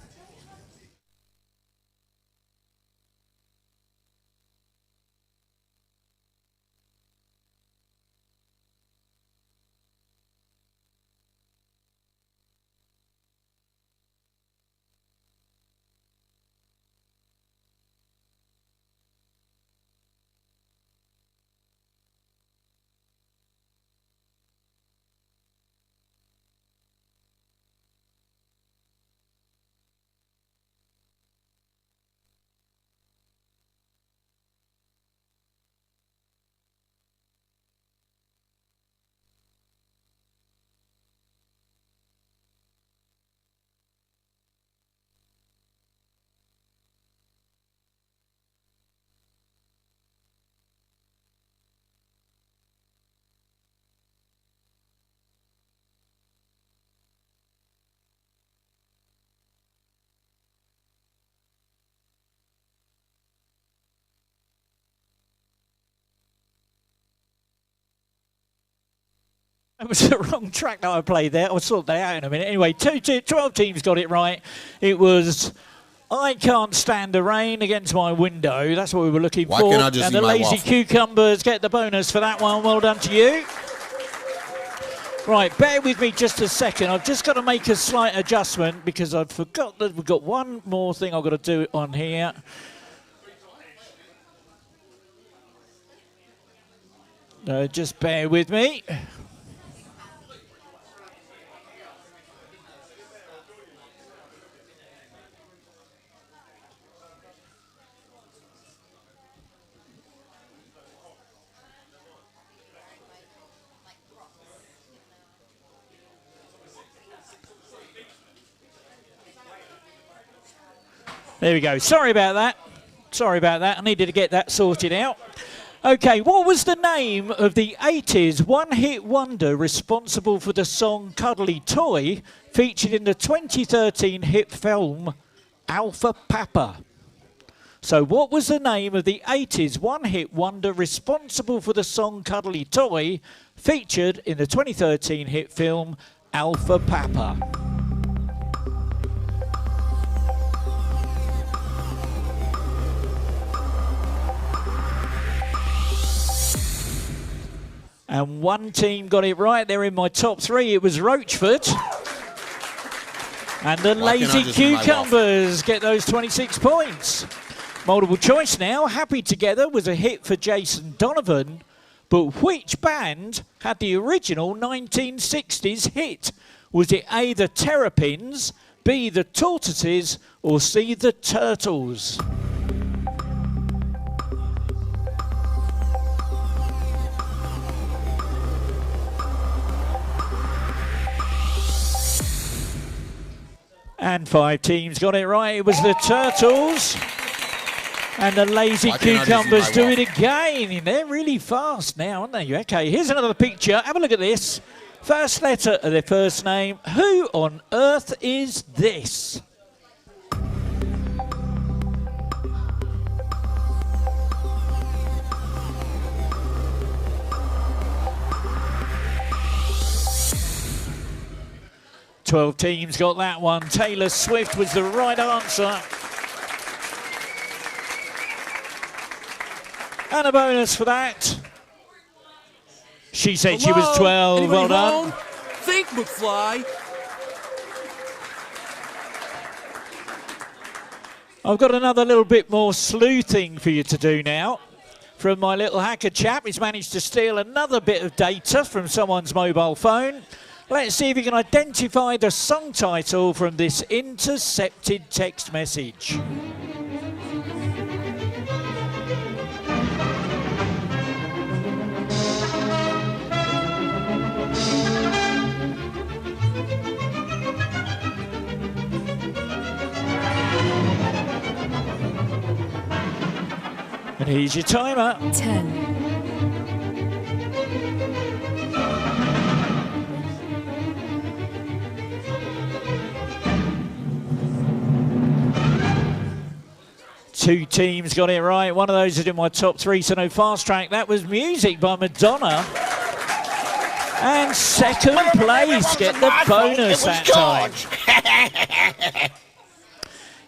That was the wrong track that I played there. I'll sort that out in a minute. Anyway, 12 teams got it right. It was I Can't Stand the Rain Against My Window. That's what we were looking for. Can't I just and eat the my Lazy waffle? Cucumbers get the bonus for that one. Well done to you. Right, bear with me just a second. I've just got to make a slight adjustment because I forgot that we've got one more thing I've got to do on here. Just bear with me. There we go. Sorry about that. Sorry about that. I needed to get that sorted out. Okay, what was the name of the 80s one-hit wonder responsible for the song Cuddly Toy, featured in the 2013 hit film Alpha Papa? So what was the name of the 80s one-hit wonder responsible for the song Cuddly Toy, featured in the 2013 hit film Alpha Papa? And one team got it right. They're in my top three. It was Roachford. And the Lazy Cucumbers get those 26 points. Multiple choice now. Happy Together was a hit for Jason Donovan. But which band had the original 1960s hit? Was it A, the Terrapins, B, the Tortoises, or C, the Turtles? And 5 teams got it right. It was the Turtles. And the Lazy Cucumbers do it again. They're really fast now, aren't they? Okay, here's another picture. Have a look at this. First letter of their first name. Who on earth is this? Twelve teams got that one. Taylor Swift was the right answer. And a bonus for that. She said she was 12. Anybody well done. home? Think, McFly. I've got another little bit more sleuthing for you to do now. From my little hacker chap, he's managed to steal another bit of data from someone's mobile phone. Let's see if you can identify the song title from this intercepted text message. And here's your timer. 10. 2 teams got it right. One of those is in my top 3, so no fast track. That was Music by Madonna. And second place, get the bonus that time.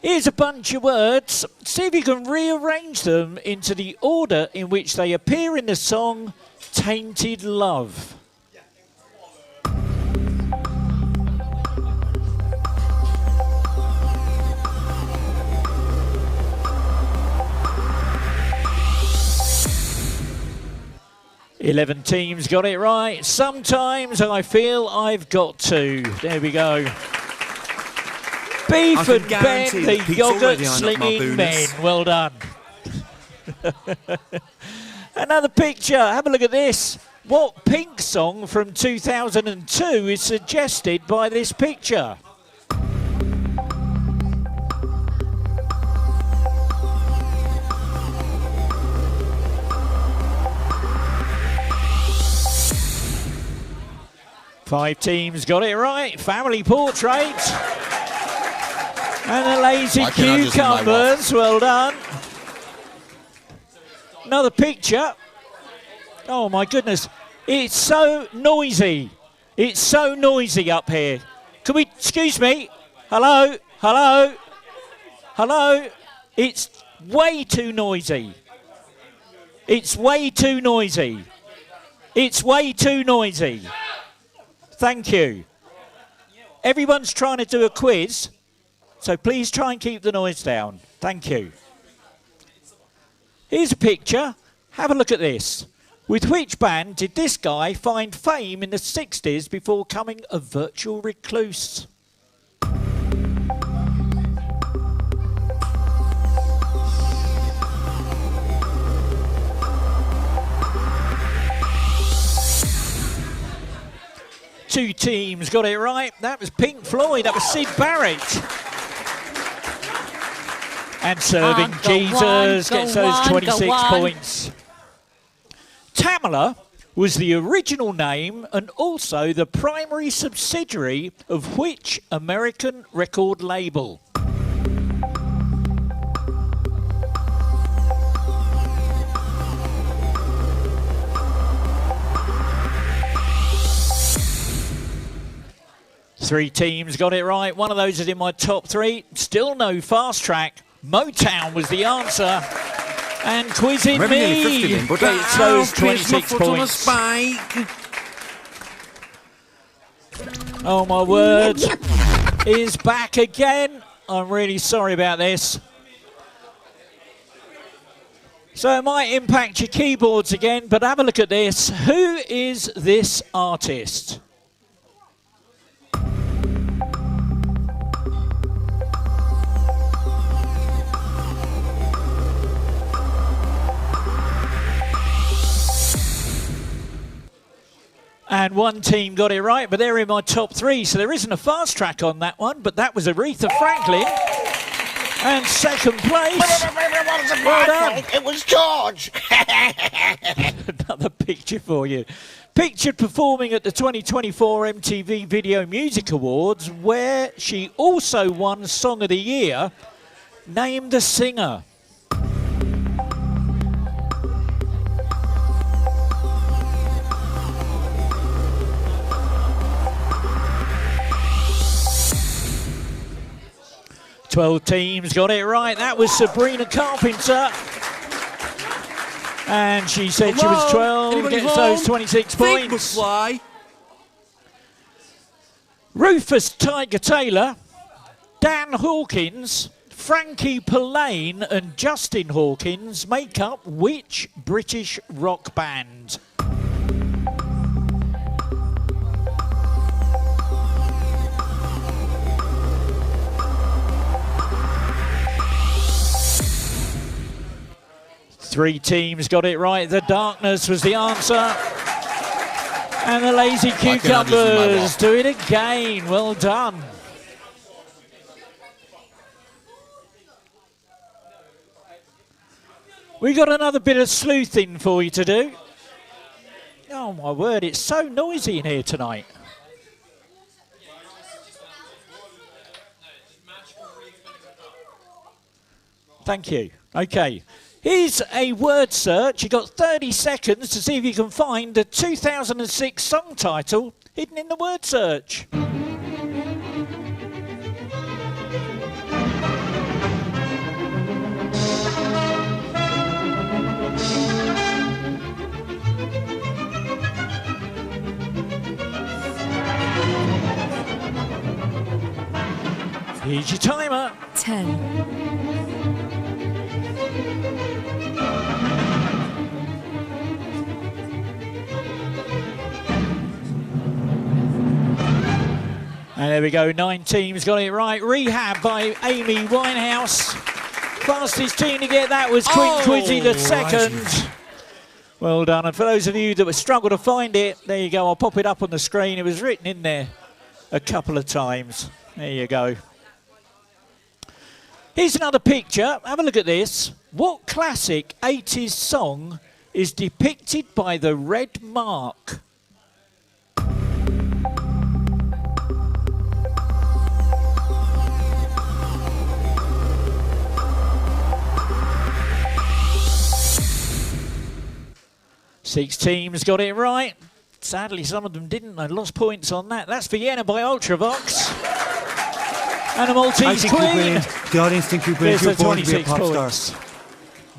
Here's a bunch of words. See if you can rearrange them into the order in which they appear in the song Tainted Love. "11 teams got it right. Sometimes I feel I've got to." There we go. Beef and Ben, the yoghurt slinging men. Well done. Another picture. Have a look at this. What Pink song from 2002 is suggested by this picture? Five teams got it right. Family Portrait. And the Lazy Cucumbers. Well done. Another picture. Oh my goodness. It's so noisy. It's so noisy up here. Can we, excuse me? Hello? Hello? Hello? It's way too noisy. It's way too noisy. It's way too noisy. Thank you. Everyone's trying to do a quiz, so please try and keep the noise down. Thank you. Here's a picture. Have a look at this. With which band did this guy find fame in the 60s before becoming a virtual recluse? Two teams got it right. That was Pink Floyd. That was Sid Barrett. And Serving Jesus gets those 26 points. Tamala was the original name and also the primary subsidiary of which American record label? Three teams got it right. One of those is in my top three. Still no fast track. Motown was the answer. And Quizzing Me gets those 26 points. Oh my word. Is back again. I'm really sorry about this. So it might impact your keyboards again, but have a look at this. Who is this artist? And one team got it right, but they're in my top three, so there isn't a fast track on that one, but that was Aretha Franklin. And second place. Well done. It was George. Another picture for you. Pictured performing at the 2024 MTV Video Music Awards, where she also won Song of the Year. Name the singer. Twelve teams got it right. That was Sabrina Carpenter. And she said she was 12. Anybody Gets home? those 26 points. Fly. Rufus Tiger Taylor, Dan Hawkins, Frankie Pillane and Justin Hawkins make up which British rock band? Three teams got it right. The Darkness was the answer. And the Lazy Cucumbers do it again. Well done. We got another bit of sleuthing for you to do. Oh my word, it's so noisy in here tonight. Thank you. Okay. Here's a word search. You've got 30 seconds to see if you can find the 2006 song title hidden in the word search. Here's your timer. 10. And there we go, 9 teams got it right. Rehab by Amy Winehouse. Fastest team to get that was Queen Quizzy the second. Well done. And for those of you that would struggle to find it, there you go. I'll pop it up on the screen. It was written in there a couple of times. There you go. Here's another picture. Have a look at this. What classic 80s song is depicted by the red mark? Six teams got it right. Sadly, some of them didn't. They lost points on that. That's Vienna by Ultravox. And the Maltese Queen. The audience think you're brilliant. You're born to be a pop star.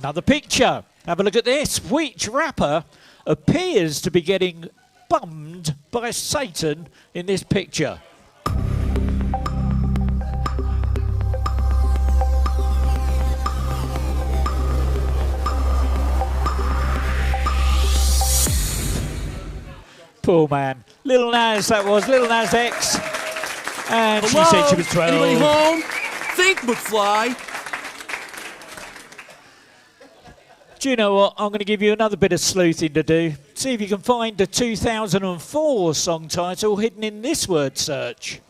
Another picture. Have a look at this. Which rapper appears to be getting bummed by Satan in this picture? Poor man. Lil Nas, that was. Lil Nas X. And Hello? she said she was 12. Anybody home? Think, McFly. Do you know what? I'm going to give you another bit of sleuthing to do. See if you can find the 2004 song title hidden in this word search.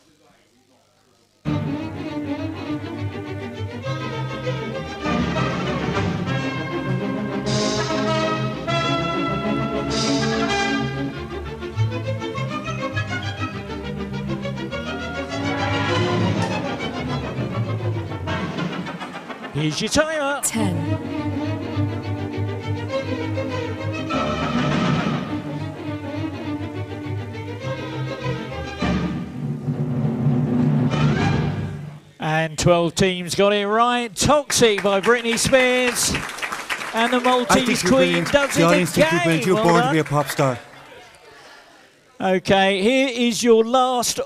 Here's your timer. 10. And 12 teams got it right. Toxic by Britney Spears. And the Maltese Queen does the audience it think you're brilliant. again. You're Well born to be a done. pop star. Okay, here is your last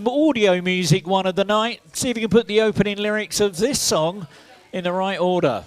audio music one of the night. See if you can put the opening lyrics of this song in the right order.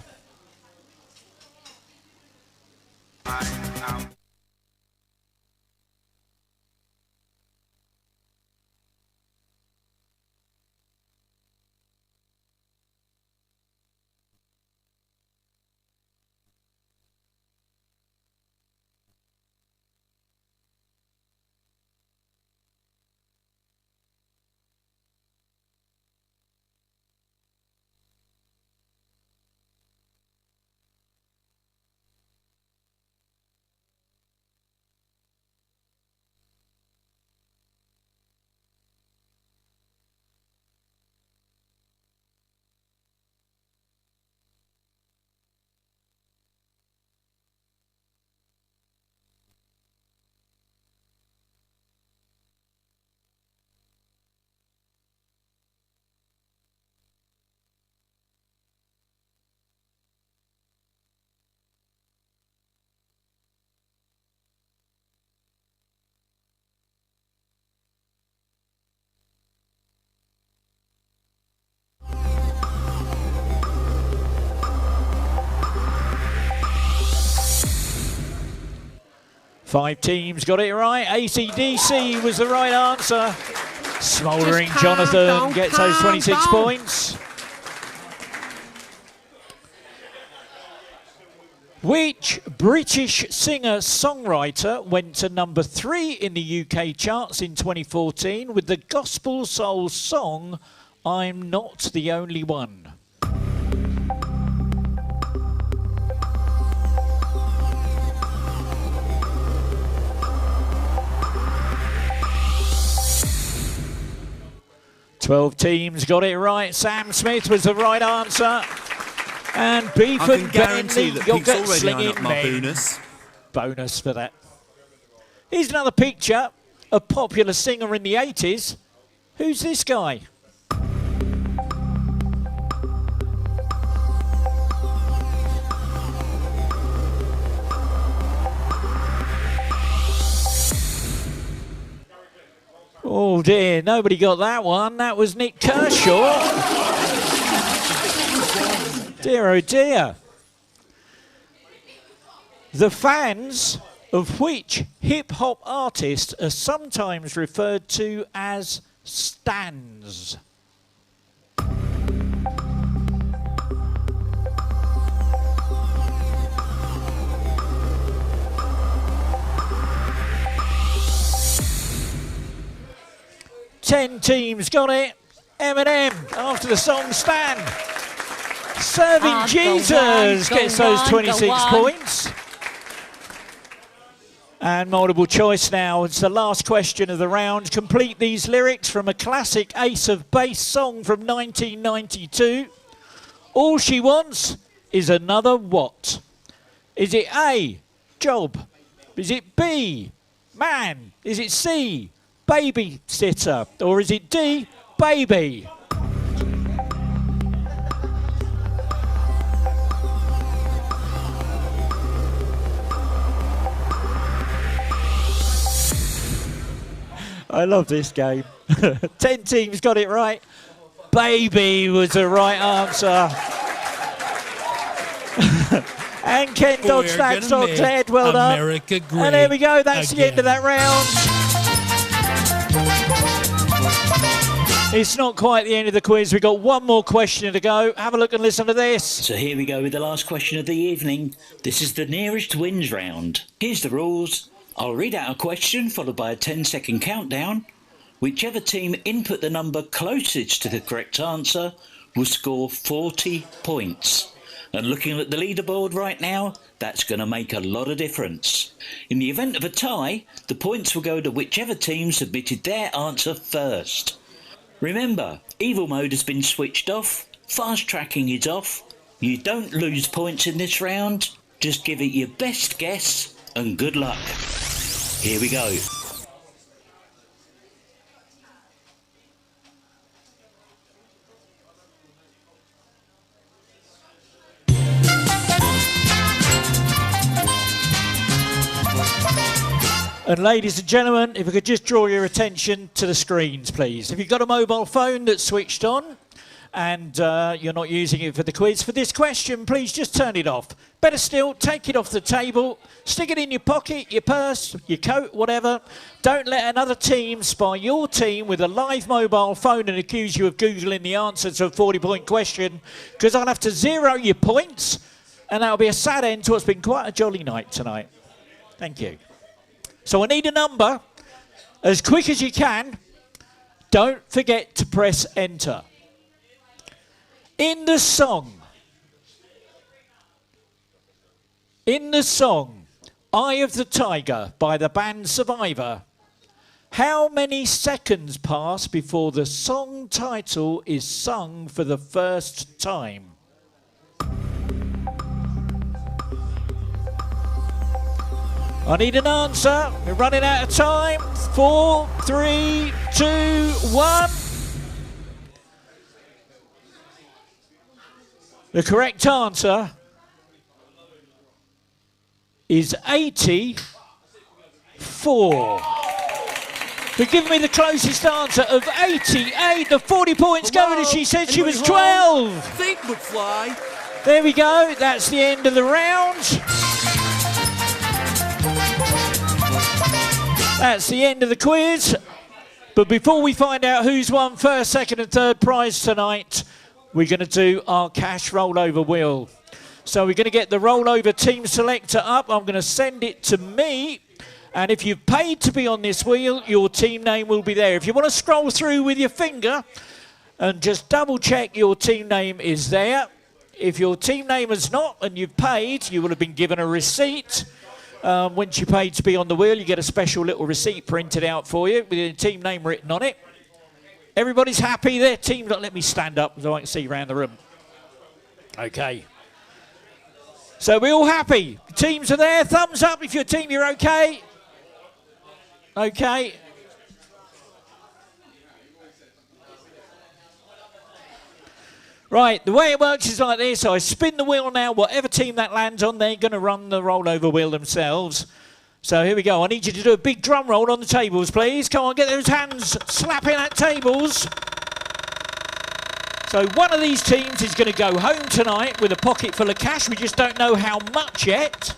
Five teams got it right. AC/DC was the right answer. Smouldering Just calm Jonathan down, gets those calm 26 down. points. Which British singer-songwriter went to number 3 in the UK charts in 2014 with the gospel soul song I'm Not the Only One? ...12 teams got it right. Sam Smith was the right answer. And B I for can guarantee Bentley, that you'll Pete's get already on slinging up my men. bonus. Bonus for that. Here's another picture. A popular singer in the 80s. Who's this guy? Oh dear, nobody got that one. That was Nick Kershaw. Dear oh dear. The fans of which hip-hop artist are sometimes referred to as stans? Ten teams got it. Eminem after the song Stan. Serving Jesus gets those 26 points. And multiple choice now. It's the last question of the round. Complete these lyrics from a classic Ace of Base song from 1992. All she wants is another what? Is it A, job? Is it B, man? Is it C, babysitter? Or is it D, baby? I love this game. 10 teams got it right. Baby was the right answer. And Ken dodged that dog's head. Well done. America great And there we go. That's the end of that round. It's not quite the end of the quiz. We've got one more question to go. Have a look and listen to this. So here we go with the last question of the evening. This is the nearest wins round. Here's the rules. I'll read out a question followed by a 10-second countdown. Whichever team input the number closest to the correct answer will score 40 points. And looking at the leaderboard right now, that's going to make a lot of difference. In the event of a tie, the points will go to whichever team submitted their answer first. Remember, evil mode has been switched off, fast tracking is off. You don't lose points in this round, just give it your best guess and good luck. Here we go. And ladies and gentlemen, if we could just draw your attention to the screens, please. If you've got a mobile phone that's switched on and you're not using it for the quiz, for this question, please just turn it off. Better still, take it off the table, stick it in your pocket, your purse, your coat, whatever. Don't let another team spy your team with a live mobile phone and accuse you of Googling the answer to a 40-point question, because I'll have to zero your points, and that'll be a sad end to what's been quite a jolly night tonight. Thank you. So I need a number as quick as you can. Don't forget to press enter. In the song, Eye of the Tiger by the band Survivor, how many seconds pass before the song title is sung for the first time? I need an answer. We're running out of time. 4, 3, 2, 1. The correct answer is 84. For giving me the closest answer of 88. The 40 points going as she said she was 12. Think McFly. There we go. That's the end of the round. That's the end of the quiz. But before we find out who's won first, second and third prize tonight, we're going to do our cash rollover wheel. So we're going to get the rollover team selector up. I'm going to send it to me. And if you've paid to be on this wheel, your team name will be there. If you want to scroll through with your finger and just double check your team name is there. If your team name is not and you've paid, you will have been given a receipt. Once you paid to be on the wheel, you get a special little receipt printed out for you with your team name written on it. Everybody's happy there. Team, let me stand up so I can see around the room. Okay. So we're all happy. Teams are there. Thumbs up if your team, you're okay. Okay. Right, the way it works is like this. I spin the wheel now. Whatever team that lands on, they're going to run the rollover wheel themselves. So here we go. I need you to do a big drum roll on the tables, please. Come on, get those hands slapping at tables. So one of these teams is going to go home tonight with a pocket full of cash. We just don't know how much yet.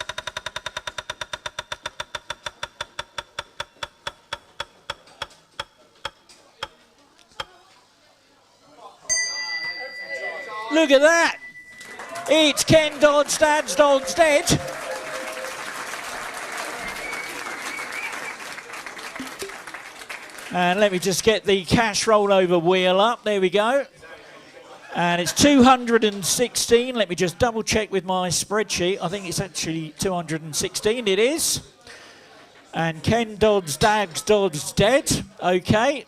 Look at that. It's Ken Dodd's dad's dog's dead. And let me just get the cash rollover wheel up. There we go. And it's 216. Let me just double check with my spreadsheet. I think it's actually 216. It is. And Ken Dodd's dad's dog's dead. Okay.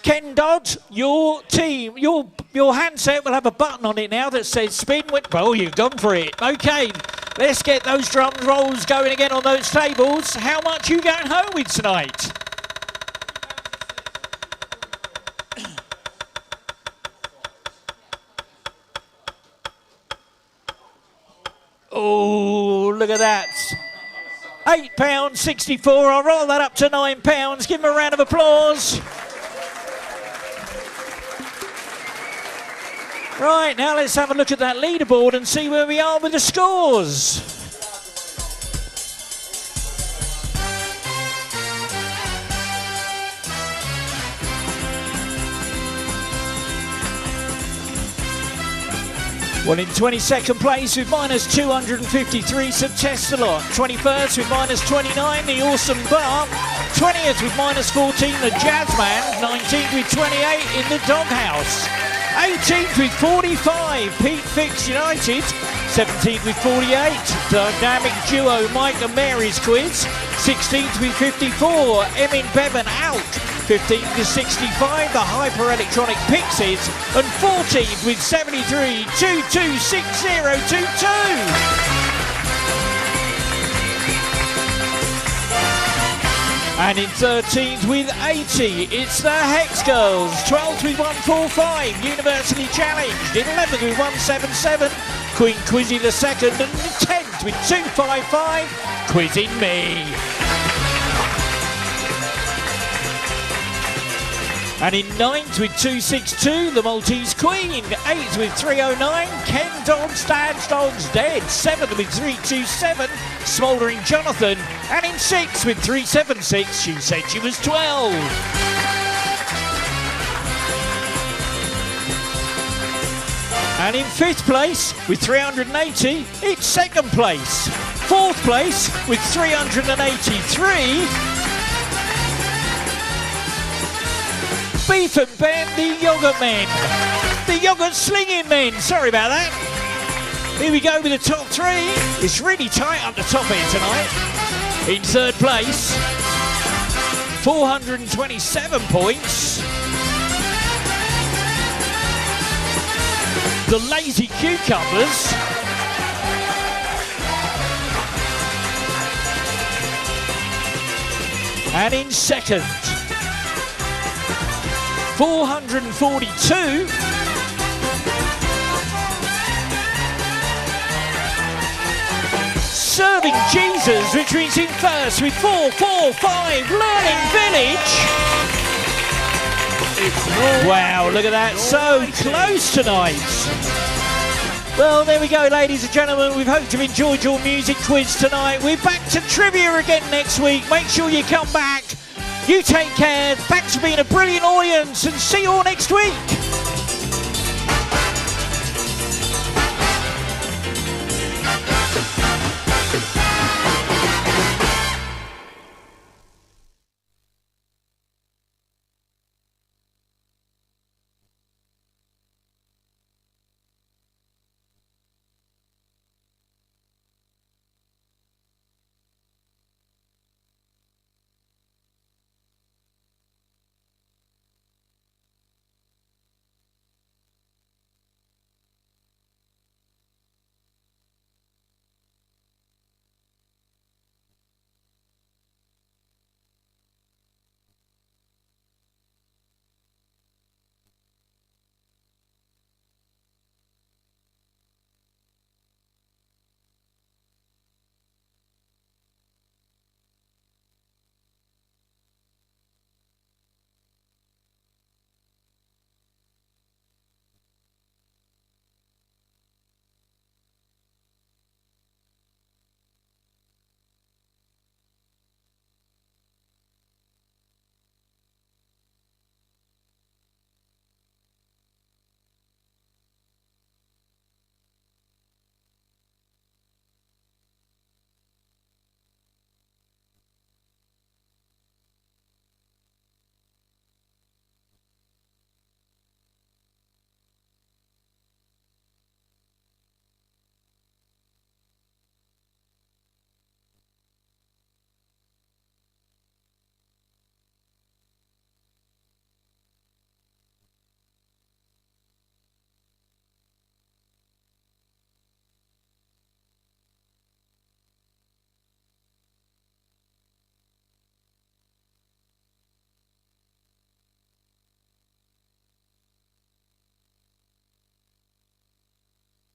Ken Dodd, your team, your handset will have a button on it now that says spin. Oh, you've gone for it. Okay, let's get those drum rolls going again on those tables. How much you going home with tonight? Oh, look at that. £8.64. I'll roll that up to £9. Give him a round of applause. Right, now let's have a look at that leaderboard and see where we are with the scores. Well, in 22nd place with minus 253, Subtestalot. 21st with minus 29, the Awesome Bar. 20th with minus 14, the Jazzman. 19th with 28 in the Doghouse. 18th with 45, Pete Fix United. 17th with 48, Dynamic Duo Mike and Mary's Quiz. 16th with 54, Emin Bevan Out. 15th with 65, the Hyper Electronic Pixies. And 14th with 73, 226022. And in 13th with 80, it's the Hex Girls. 12th with 145, University Challenged. 11th with 177, Queen Quizzy the Second. And 10th with 255, Quizzing Me. And in 9th with 262, the Maltese Queen. 8th with 309, Ken Dodd's Dad's Dog's Dead. 7th with 327, Smouldering Jonathan. And in 6th with 376, she said she was 12. And in 5th place with 380, it's second place. 4th place with 383, Beef and Ben, the Yogurt Men. The Yogurt Slinging Men. Sorry about that. Here we go with the top 3. It's really tight up the top here tonight. In 3rd place, 427 points, the Lazy Cucumbers. And in 2nd, 442, Serving Jesus, which means in first with 445, Learning Village. Wow, look at that, so close tonight. Well, there we go, ladies and gentlemen. We hope you've enjoyed your music quiz tonight. We're back to trivia again next week. Make sure you come back. You take care. Thanks for being a brilliant audience, and see you all next week.